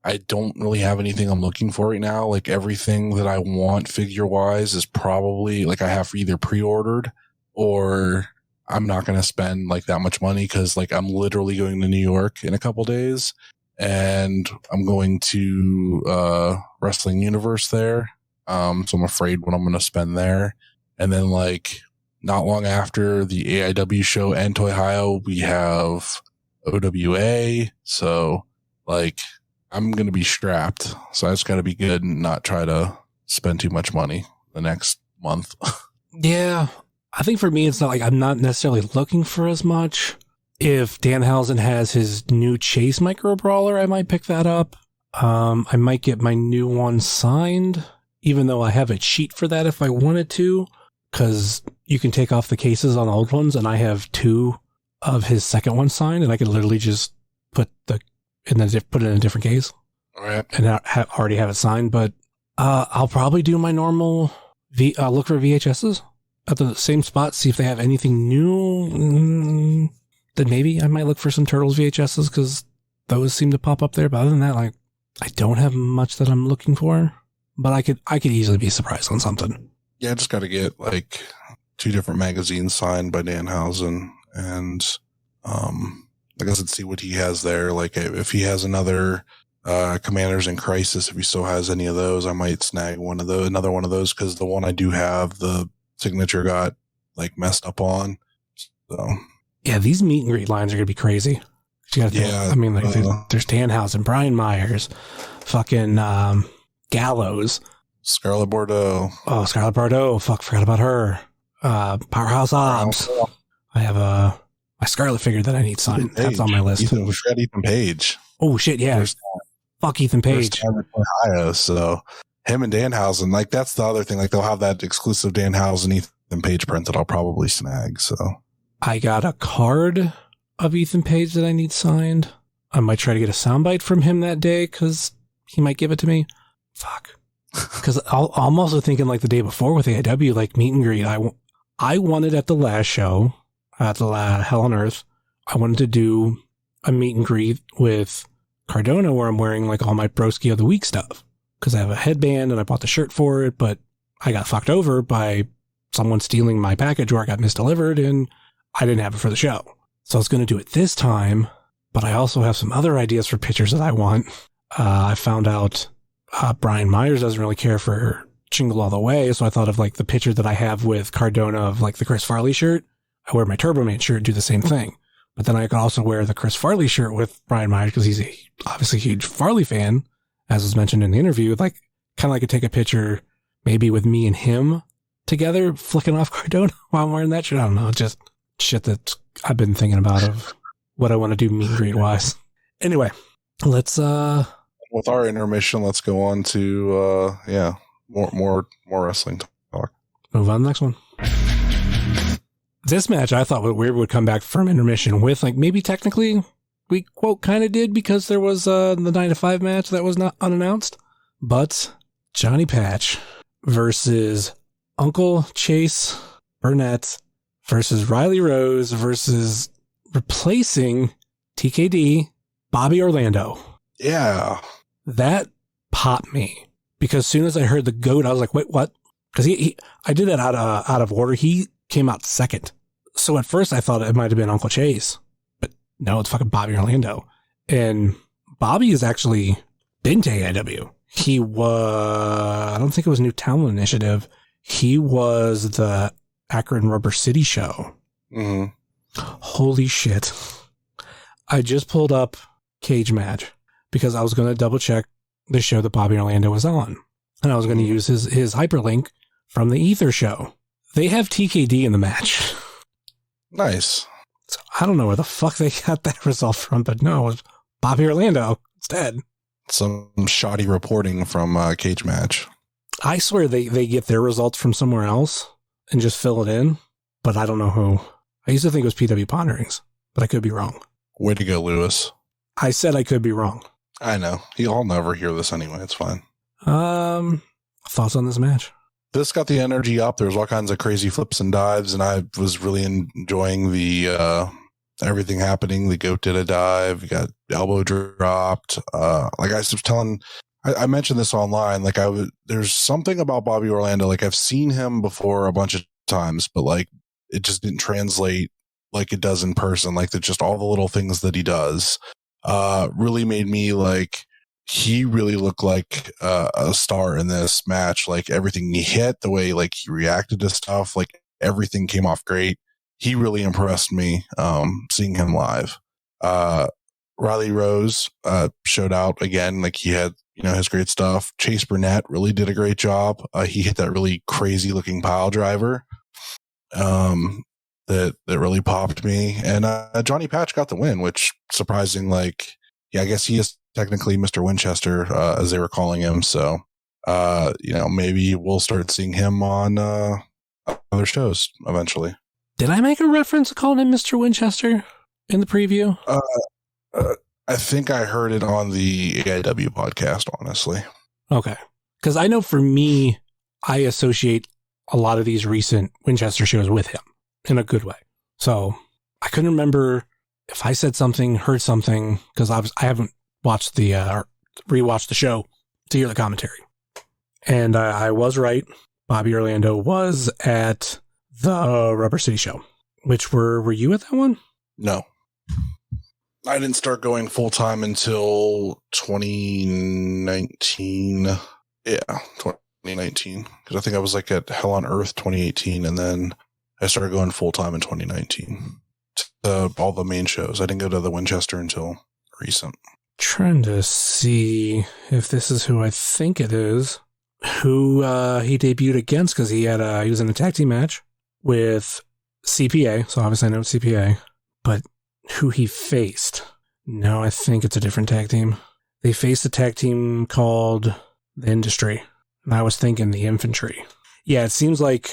I don't really have anything I'm looking for right now. Like, everything that I want figure-wise is probably, like, I have either pre-ordered or I'm not going to spend, like, that much money because, like, I'm literally going to New York in a couple days and I'm going to Wrestling Universe there. So I'm afraid what I'm going to spend there. And then, like, not long after the AIW show and Toy Ohio, we have OWA. So, like, I'm going to be strapped. So I just got to be good and not try to spend too much money the next month. Yeah. I think for me, it's not like I'm not necessarily looking for as much. If Danhausen has his new Chase Micro Brawler, I might pick that up. I might get my new one signed, even though I have a cheat for that if I wanted to, because you can take off the cases on the old ones, and I have 2 of his second one signed, and I could literally just put it in a different case. All right. And already have it signed. But I'll probably do my normal look for VHSs at the same spot, see if they have anything new. Then maybe I might look for some Turtles VHSs because those seem to pop up there. But other than that, like, I don't have much that I'm looking for. But I could easily be surprised on something. Yeah, I just got to get, like, 2 different magazines signed by Danhausen. And I guess let's see what he has there. Like, if he has another Commanders in Crisis, if he still has any of those, I might snag another one of those, because the one I do have, the signature got, like, messed up on. So yeah, these meet and greet lines are gonna be crazy. You gotta think, yeah, I mean, like, there's Danhausen, Brian Myers, fucking Gallows, Scarlett Bordeaux. Oh, Scarlett Bordeaux. Fuck, forgot about her. Powerhouse Obs. I have my Scarlet figure that I need signed. That's on my list. Ethan Page. Oh shit, yeah. Fuck Ethan Page. Ohio, so him and Danhausen, like, that's the other thing. Like, they'll have that exclusive Danhausen Ethan Page print that I'll probably snag. So I got a card of Ethan Page that I need signed. I might try to get a soundbite from him that day because he might give it to me. Fuck. Because I'm also thinking, like, the day before with AIW, like, meet and greet. I wanted at the last show, at the Hell on Earth, I wanted to do a meet and greet with Cardona where I'm wearing, like, all my Broski of the Week stuff. Because I have a headband and I bought the shirt for it, but I got fucked over by someone stealing my package where I got misdelivered and I didn't have it for the show. So I was going to do it this time, but I also have some other ideas for pictures that I want. I found out Brian Myers doesn't really care for Jingle All the Way, so I thought of, like, the picture that I have with Cardona of, like, the Chris Farley shirt. I wear my Turbo Man shirt, do the same thing. But then I could also wear the Chris Farley shirt with Brian Myers because he's obviously a huge Farley fan, as was mentioned in the interview. Like, kind of like, I could take a picture maybe with me and him together, flicking off Cardona while I'm wearing that shirt. I don't know, just shit that I've been thinking about of what I want to do meet and greet wise. Anyway, let's with our intermission, let's go on to more wrestling talk. Move on to the next one. This match I thought we would come back from intermission with, like, maybe technically we quote kind of did because there was the 9 to 5 match that was not unannounced, but Johnny Patch versus Uncle Chase Burnett versus Riley Rose versus replacing TKD Bobby Orlando. Yeah. That popped me because as soon as I heard the GOAT, I was like, wait, what? Because I did that out of order. He came out second. So at first I thought it might have been Uncle Chase, but no, it's fucking Bobby Orlando. And Bobby has actually been to AIW. He was, I don't think it was New Talent Initiative. He was the Akron Rubber City show. Mm-hmm. Holy shit. I just pulled up Cage Match because I was going to double check the show that Bobby Orlando was on. And I was going to use his hyperlink from the Ether show. They have TKD in the match. Nice. So I don't know where the fuck they got that result from, but no, it was Bobby Orlando instead. Some shoddy reporting from Cage Match. I swear they get their results from somewhere else and just fill it in, but I don't know who. I used to think it was PW Ponderings, but I could be wrong. Way to go, Lewis. I said I could be wrong. I know. He'll never hear this anyway. It's fine. Thoughts on this match? This got the energy up. There was all kinds of crazy flips and dives, and I was really enjoying the everything happening. The goat did a dive. You got elbow dropped. Like I was telling, I mentioned this online. Like there's something about Bobby Orlando. Like I've seen him before a bunch of times, but like it just didn't translate like it does in person. Like just all the little things that he does really made me like. He really looked like a star in this match. Like everything he hit, the way like he reacted to stuff, like everything came off great. He really impressed me seeing him live. Riley Rose showed out again. Like he had, his great stuff. Chase Burnett really did a great job. He hit that really crazy looking pile driver that really popped me. And Johnny Patch got the win, which surprising. Like, yeah, I guess he is technically Mr. Winchester, as they were calling him. So, maybe we'll start seeing him on other shows eventually. Did I make a reference to calling him Mr. Winchester in the preview? I think I heard it on the AIW podcast, honestly. Okay. Because I know for me, I associate a lot of these recent Winchester shows with him in a good way. So I couldn't remember if I said something, heard something, because I haven't watched or rewatched the show to hear the commentary. And I was right. Bobby Orlando was at the Rubber City show, which were you at that one? No. I didn't start going full time until 2019. Yeah, 2019. Because I think I was like at Hell on Earth 2018, and then I started going full time in 2019 to all the main shows. I didn't go to the Winchester until recent. Trying to see if this is who I think it is. Who he debuted against, because he was in a tag team match with CPA, so obviously I know it's CPA, but who he faced. No, I think it's a different tag team. They faced a tag team called The Industry, and I was thinking The Infantry. Yeah, it seems like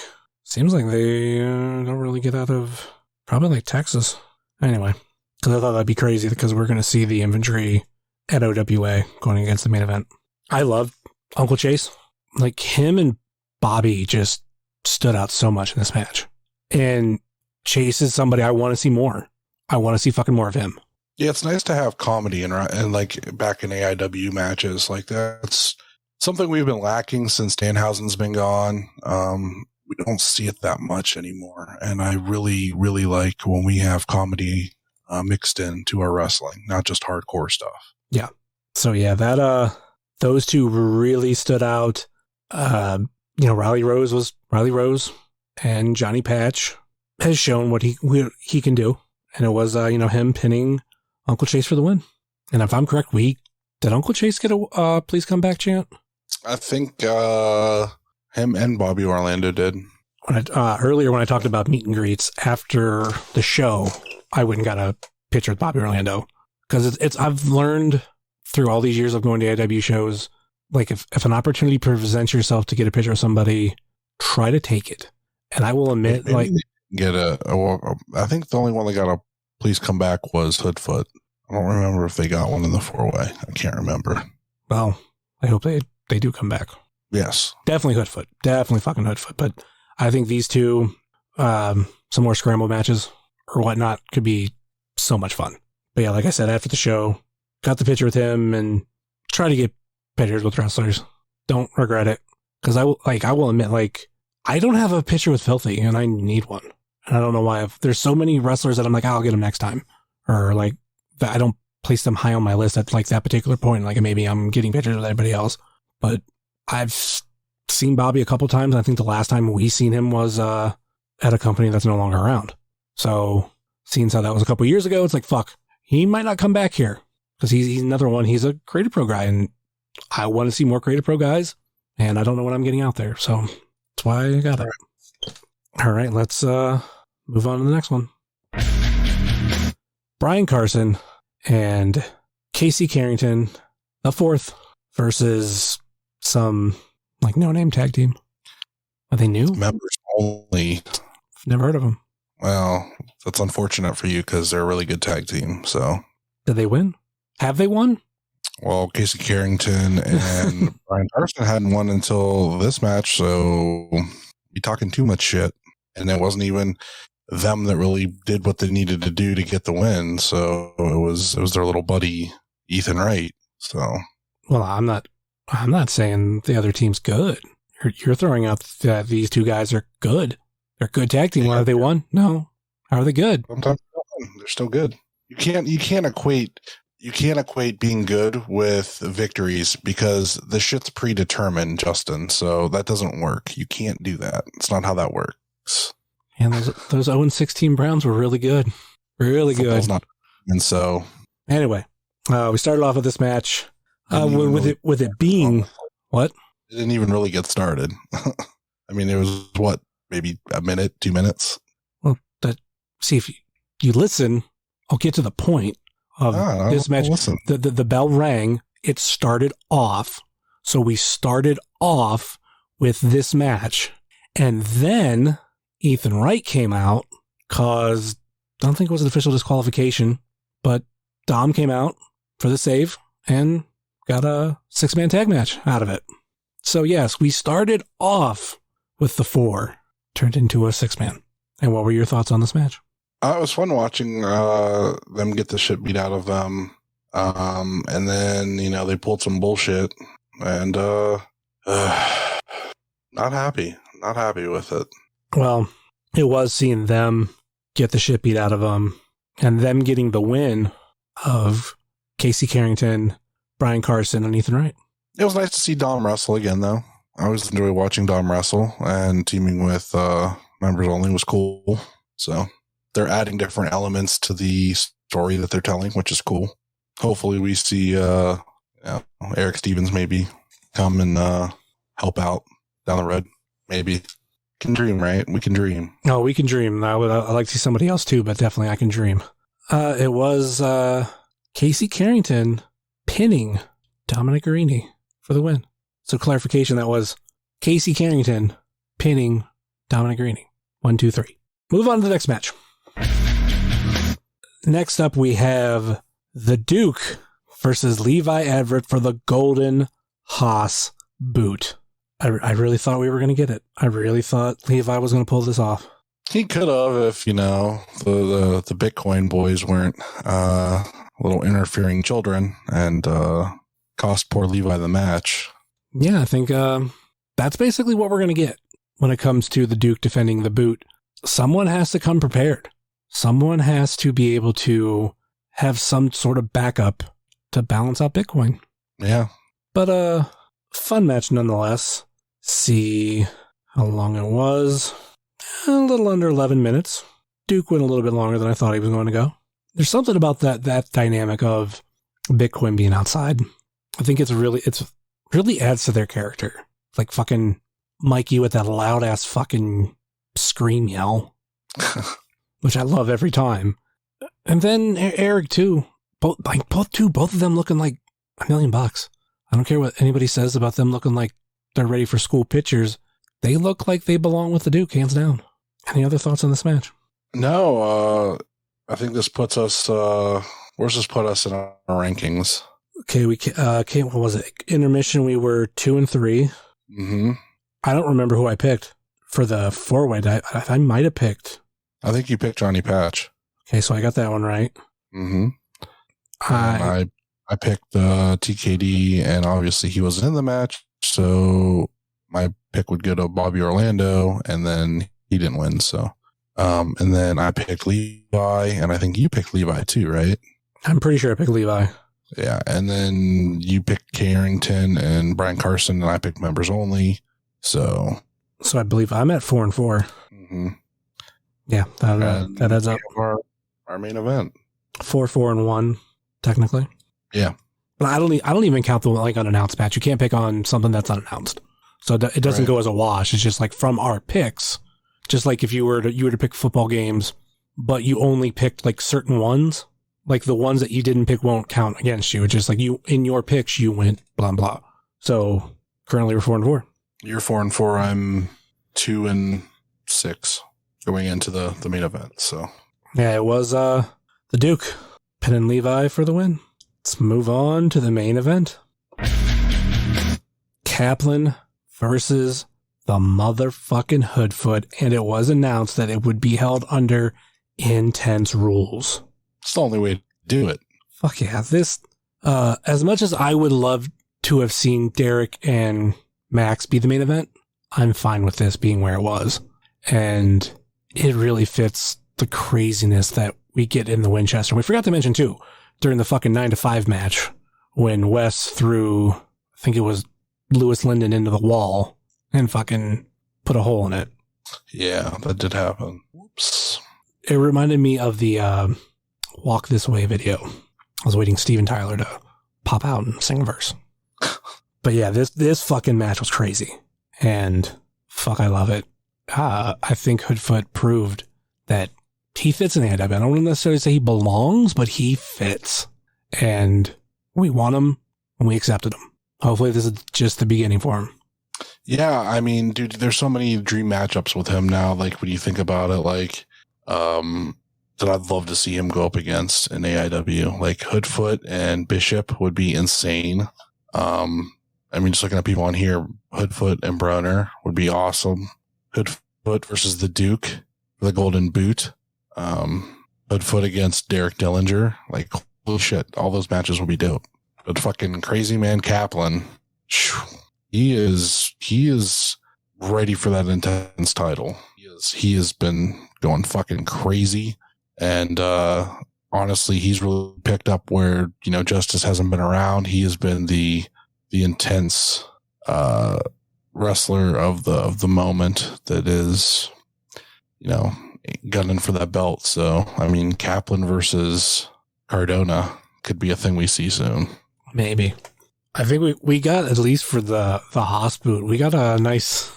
they don't really get out of probably like Texas. Anyway, because I thought that'd be crazy because we're going to see The Infantry at OWA going against the main event. I loved Uncle Chase. Like him and Bobby just stood out so much in this match. And Chase is somebody I want to see more. I want to see fucking more of him. Yeah, it's nice to have comedy and like back in AIW matches. Like that's something we've been lacking since Danhausen's been gone. We don't see it that much anymore. And I really, really like when we have comedy mixed into our wrestling, not just hardcore stuff. Yeah. So yeah, that those two really stood out. Riley Rose, and Johnny Patch has shown what he can do. And it was, him pinning Uncle Chase for the win. And if I'm correct, did Uncle Chase get a please come back chant? I think him and Bobby Orlando did. Earlier when I talked about meet and greets after the show, I went and got a picture with Bobby Orlando. Because I've learned through all these years of going to AIW shows, like if an opportunity presents yourself to get a picture of somebody, try to take it. And I will admit, I think the only one that got a please come back was Hoodfoot. I don't remember if they got one in the 4-way. I can't remember. Well, I hope they do come back. Yes. Definitely Hoodfoot. Definitely fucking Hoodfoot. But I think these two, some more scramble matches or whatnot could be so much fun. But yeah, like I said, after the show, got the picture with him and try to get pictures with wrestlers. Don't regret it. Because I will admit, like, I don't have a picture with Filthy and I need one. And I don't know why. There's so many wrestlers that I'm like, I'll get them next time. Or like, I don't place them high on my list at like that particular point. Like maybe I'm getting pictures with everybody else. But I've seen Bobby a couple times. I think the last time we seen him was at a company that's no longer around. So seeing how that was a couple years ago, it's like, fuck, he might not come back here. Because he's another one. He's a Creative Pro guy. And I want to see more Creative Pro guys. And I don't know what I'm getting out there. So that's why I got it. All right, let's move on to the next one. Brian Carson and Casey Carrington, the fourth, versus some no-name tag team. Are they new? Members only. Never heard of them. Well, that's unfortunate for you because they're a really good tag team. So, did they win? Have they won? Well, Casey Carrington and Brian Carson hadn't won until this match, so you're talking too much shit. And it wasn't even them that really did what they needed to do to get the win. So it was their little buddy Ethan Wright. So, well, I'm not saying the other team's good. You're throwing out that these two guys are good. They're a good tag team. Yeah. Have they won? No. How are they good? Sometimes they're still good. You can't equate being good with victories because the shit's predetermined, Justin. So that doesn't work. You can't do that. It's not how that works. And those 0-16 Browns were really good. Really good. And so anyway, we started off with this match with it being what? It didn't even really get started. I mean, it was maybe a minute, 2 minutes. Well, see if you listen, I'll get to the point of this match. The bell rang. It started off. So we started off with this match. And then Ethan Wright came out because I don't think it was an official disqualification, but Dom came out for the save and got a 6-man tag match out of it. So yes, we started off with the 4, turned into a 6-man. And what were your thoughts on this match? It was fun watching them get the shit beat out of them. And then, they pulled some bullshit and not happy with it. Well, it was seeing them get the shit beat out of them and them getting the win of Casey Carrington, Brian Carson, and Ethan Wright. It was nice to see Dom wrestle again, though. I always enjoy watching Dom wrestle, and teaming with members only was cool. So they're adding different elements to the story that they're telling, which is cool. Hopefully we see Eric Stevens maybe come and help out down the road. Maybe. Can dream, right? We can dream. Oh, we can dream. I'd like to see somebody else too, but definitely I can dream. It was Casey Carrington pinning Dominic Garrini for the win. So clarification, that was Casey Carrington pinning Dominic Garrini. 1, 2, 3. Move on to the next match. Next up, we have the Duke versus Levi Everett for the Golden Haas boot. I really thought we were going to get it. I really thought Levi was going to pull this off. He could have if, the Bitcoin boys weren't little interfering children and cost poor Levi the match. Yeah, I think that's basically what we're going to get when it comes to the Duke defending the boot. Someone has to come prepared. Someone has to be able to have some sort of backup to balance out Bitcoin. Yeah. But fun match nonetheless. See how long it was. A little under 11 minutes. Duke went a little bit longer than I thought he was going to go. There's something about that dynamic of Bitcoin being outside. I think it's really adds to their character. Like fucking Mikey with that loud ass fucking scream yell, which I love every time. And then Eric too. Both of them looking like $1 million. I don't care what anybody says about them looking like they're ready for school pictures. They look like they belong with the Duke, hands down. Any other thoughts on this match? No, I think this puts us, where's this put us in our rankings? Okay, we came, what was it? Intermission, we were 2 and 3. Mm-hmm. I don't remember who I picked for the 4-way. I might have picked. I think you picked Johnny Patch. Okay, so I got that one right. Mm-hmm. I picked TKD, and obviously he wasn't in the match, so my pick would go to Bobby Orlando, and then he didn't win. So, and then I picked Levi, and I think you picked Levi too, right? I'm pretty sure I picked Levi. Yeah, and then you picked Carrington and Brian Carson, and I picked members only. So I believe I'm at 4 and 4. Mm-hmm. Yeah, that adds up. Our main event. 4, 4, and 1, technically. Yeah, but I don't even count the unannounced match. You can't pick on something that's unannounced, so it doesn't go as a wash. It's just like from our picks, Just like if you were to pick football games, but you only picked like certain ones, like the ones that you didn't pick won't count against you. It's just like you, in your picks, you went blah, blah. So currently we're 4-4. You're 4-4. I'm 2-6 going into the main event. So yeah, it was the Duke, Penn and Levi for the win. Let's move on to the main event. Kaplan versus the motherfucking Hoodfoot, and it was announced that it would be held under intense rules. it's the only way to do it. Fuck yeah. This, as much as I would love to have seen Derek and Max be the main event, I'm fine with this being where it was. And it really fits the craziness that we get in the Winchester. We forgot to mention too, during the fucking 9-5 match, when Wes threw, I think it was Lewis Linden into the wall and fucking put a hole in it. Yeah, that did happen. Whoops. It reminded me of the Walk This Way video. I was waiting Steven Tyler to pop out and sing a verse. But yeah, this fucking match was crazy. And fuck, I love it. I think Hoodfoot proved that he fits in the IW. I don't necessarily say he belongs, but he fits. And we want him, and we accepted him. Hopefully this is just the beginning for him. Yeah, I mean, dude, there's so many dream matchups with him now. Like, when you think about it, like, that I'd love to see him go up against in AIW. Like, Hoodfoot and Bishop would be insane. I mean, just looking at people on here, Hoodfoot and Broner would be awesome. Hoodfoot versus the Duke for the Golden Boot. Hoodfoot against Derek Dillinger. Like, holy shit, all those matches will be dope. But fucking Crazy Man Kaplan, he is ready for that intense title. He has been going fucking crazy. And, honestly, he's really picked up where, you know, Justice hasn't been around. He has been the intense, wrestler of the moment that is, you know, gunning for that belt. So, I mean, Kaplan versus Cardona could be a thing we see soon. Maybe. I think we got, at least for the Haas boot, we got a nice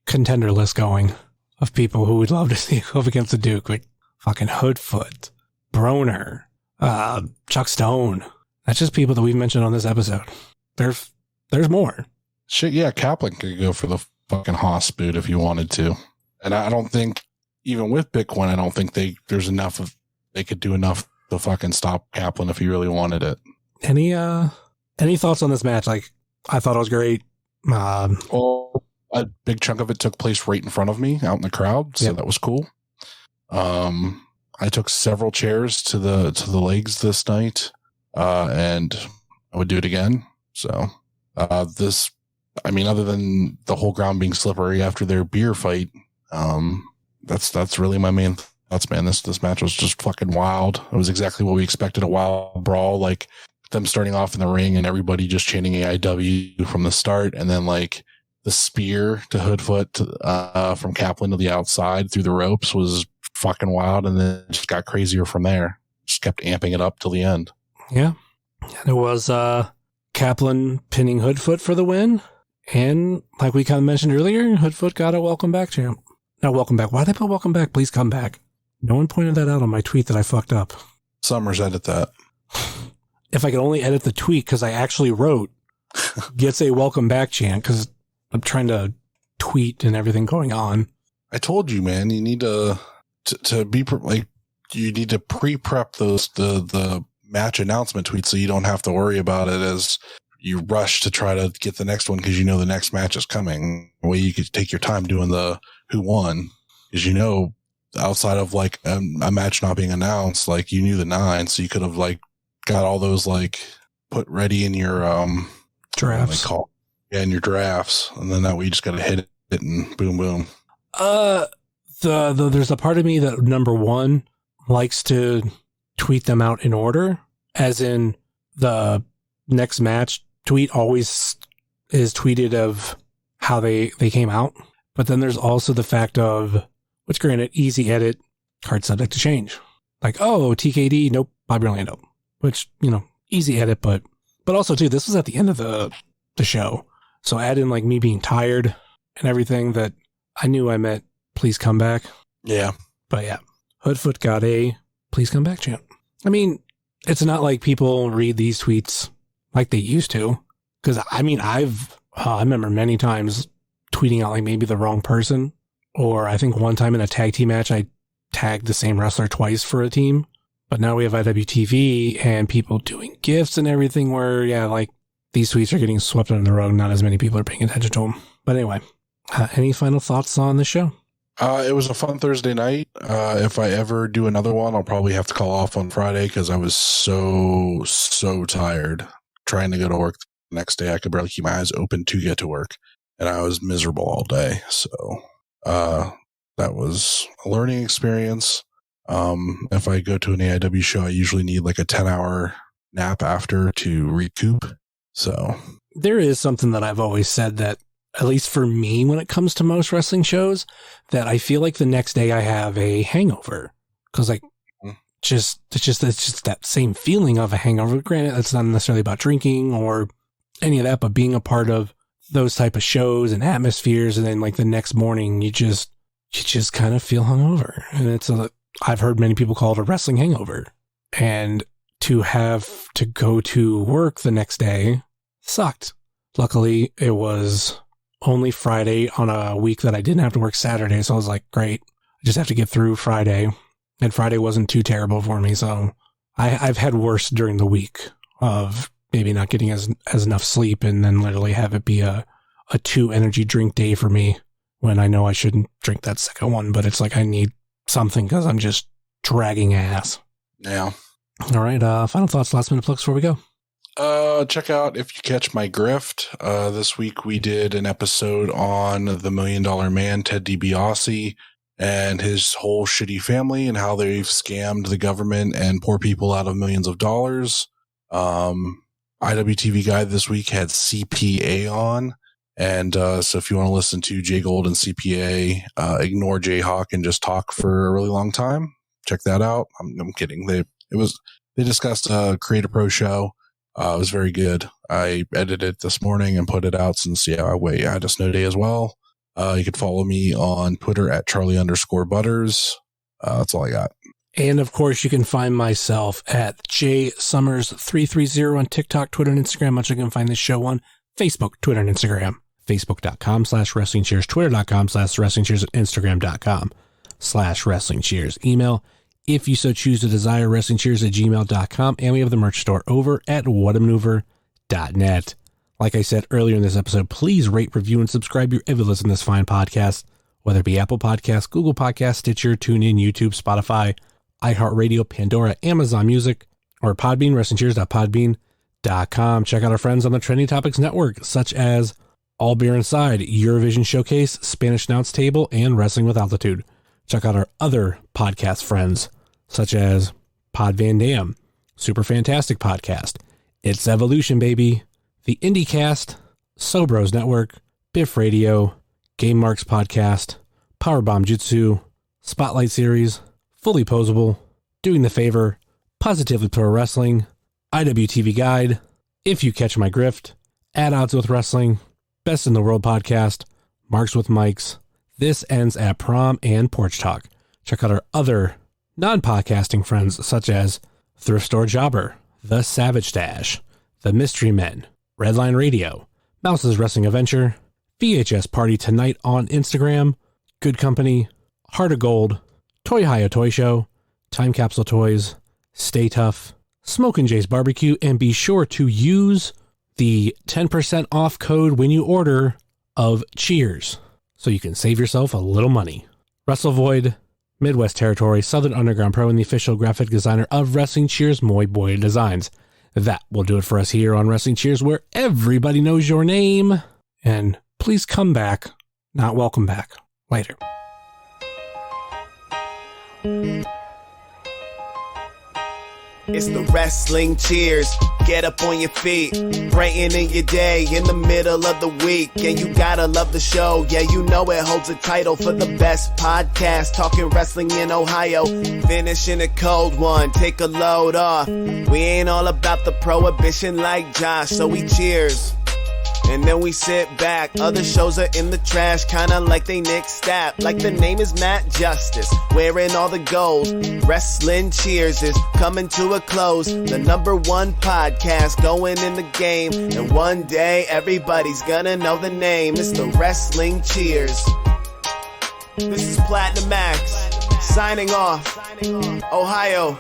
contender list going of people who would love to see go up against the Duke. Like fucking Hoodfoot, Broner, Chuck Stone. That's just people that we've mentioned on this episode. There's more. Shit, yeah, Kaplan could go for the fucking Haas boot if you wanted to. And I don't think, even with Bitcoin, I don't think they could do enough to fucking stop Kaplan if he really wanted it. Any thoughts on this match? Like, I thought it was great. A big chunk of it took place right in front of me out in the crowd. So That was cool. I took several chairs to the legs this night. And I would do it again. So, other than the whole ground being slippery after their beer fight, that's really my main thoughts, man. This match was just fucking wild. It was exactly what we expected, a wild brawl, like them starting off in the ring and everybody just chanting AIW from the start. And then like the spear to Hoodfoot, from Kaplan to the outside through the ropes was fucking wild. And then it just got crazier from there. Just kept amping it up till the end. Yeah. And it was Kaplan pinning Hoodfoot for the win. And like we kind of mentioned earlier, Hoodfoot got a welcome back champ. Not welcome back. Why did they put welcome back? Please come back. No one pointed that out on my tweet that I fucked up. Summers edit that. If I could only edit the tweet, because I actually wrote gets a welcome back chant, because I'm trying to tweet and everything going on. I told you, man, you need to be like, you need to pre-prep the match announcement tweets so you don't have to worry about it as you rush to try to get the next one because you know the next match is coming. The way you could take your time doing the who won is, you know, outside of like a match not being announced, like you knew the 9, so you could have like got all those like put ready in your drafts. In your drafts, and then that way you just gotta hit it and boom boom. There's a part of me that, number one, likes to tweet them out in order, as in the next match tweet always is tweeted of how they came out. But then there's also the fact of, which granted, easy edit, card subject to change. Like, oh, TKD, nope, Bobby Orlando. Which, you know, easy edit, but also too, this was at the end of the show. So add in like me being tired and everything that I knew I meant please come back. Yeah. But yeah, Hoodfoot got a please come back chant. I mean, it's not like people read these tweets like they used to. Because, I mean, I remember many times tweeting out like maybe the wrong person. Or I think one time in a tag team match, I tagged the same wrestler twice for a team. But now we have IWTV and people doing gifts and everything where, yeah, like these tweets are getting swept under the rug. Not as many people are paying attention to them. But anyway, any final thoughts on the show? It was a fun Thursday night. If I ever do another one, I'll probably have to call off on Friday because I was so tired trying to go to work the next day. I could barely keep my eyes open to get to work, and I was miserable all day. So that was a learning experience. If I go to an AIW show, I usually need like a 10-hour nap after to recoup. So there is something that I've always said that, at least for me, when it comes to most wrestling shows, that I feel like the next day I have a hangover. Because like, it's just that same feeling of a hangover. Granted, it's not necessarily about drinking or any of that, but being a part of those type of shows and atmospheres, and then like the next morning, you just kind of feel hungover. And I've heard many people call it a wrestling hangover. And to have to go to work the next day sucked. Luckily, it was only Friday on a week that I didn't have to work Saturday. So I was like, great, I just have to get through Friday. And Friday wasn't too terrible for me. So I've had worse during the week of maybe not getting as enough sleep and then literally have it be a 2 energy drink day for me when I know I shouldn't drink that second one. But it's like I need something because I'm just dragging ass. Yeah. All right. Final thoughts, last minute plugs before we go. Check out If You Catch My Grift. This week we did an episode on the $1 Million Man, Ted DiBiase, and his whole shitty family and how they've scammed the government and poor people out of millions of dollars. IWTV Guide this week had CPA on. And so if you want to listen to Jay Gold and CPA, ignore Jayhawk and just talk for a really long time, check that out. I'm kidding. They discussed a Creator Pro show. It was very good. I edited it this morning and put it out since, I had a snow day as well. You could follow me on Twitter at Charly_Butters. That's all I got. And of course, you can find myself at JSummers330 on TikTok, Twitter, and Instagram. Much like you can find this show on Facebook, Twitter, and Instagram. Facebook.com/WrestlingCheers, Twitter.com/WrestlingCheers, and Instagram.com/WrestlingCheers. Email, if you so choose to desire, WrestlingCheers@gmail.com. And we have the merch store over at whatamaneuver.net. Like I said earlier in this episode, please rate, review, and subscribe wherever you listen to this fine podcast, whether it be Apple Podcasts, Google Podcasts, Stitcher, TuneIn, YouTube, Spotify, iHeartRadio, Pandora, Amazon Music, or Podbean, WrestlingCheers.podbean.com. Check out our friends on the Trending Topics Network, such as All Beer Inside, Eurovision Showcase, Spanish Announce Table, and Wrestling with Altitude. Check out our other podcast friends, such as Pod Van Dam, Super Fantastic Podcast, It's Evolution, Baby, The IndieCast, Sobros Network, Biff Radio, Game Marks Podcast, Powerbomb Jutsu, Spotlight Series, Fully Posable, Doing the Favor, Positively Pro Wrestling, IWTV Guide, If You Catch My Grift, At Odds with Wrestling, Best in the World Podcast, Marks with Mikes, This Ends at Prom, and Porch Talk. Check out our other non-podcasting friends such as Thrift Store Jobber, The Savage Dash, The Mystery Men, Redline Radio, Mouse's Wrestling Adventure, VHS Party Tonight on Instagram, Good Company, Heart of Gold, Toy Hio Toy Show, Time Capsule Toys, Stay Tough, Smokin' Jay's Barbecue, and be sure to use the 10% off code when you order of Cheers, so you can save yourself a little money. Wrestle Void, Midwest Territory, Southern Underground Pro, and the official graphic designer of Wrestling Cheers, Moy Boy Designs. That will do it for us here on Wrestling Cheers, where everybody knows your name. And please come back, not welcome back, later. It's the Wrestling Cheers. Get up on your feet, brightening your day in the middle of the week. And you gotta love the show. Yeah, you know it holds a title for the best podcast. Talking wrestling in Ohio. Finishing a cold one, take a load off. We ain't all about the prohibition like Josh, so we cheers. and then we sit back. Other shows are in the trash, kinda like they Nick Stapp. Like the name is Matt Justice, wearing all the gold. Wrestling Cheers is coming to a close. The #1 podcast going in the game. And one day everybody's gonna know the name. It's the Wrestling Cheers. This is Platinum Max, signing off. Ohio,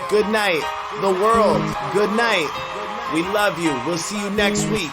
good night. The world, good night. We love you. We'll see you next week.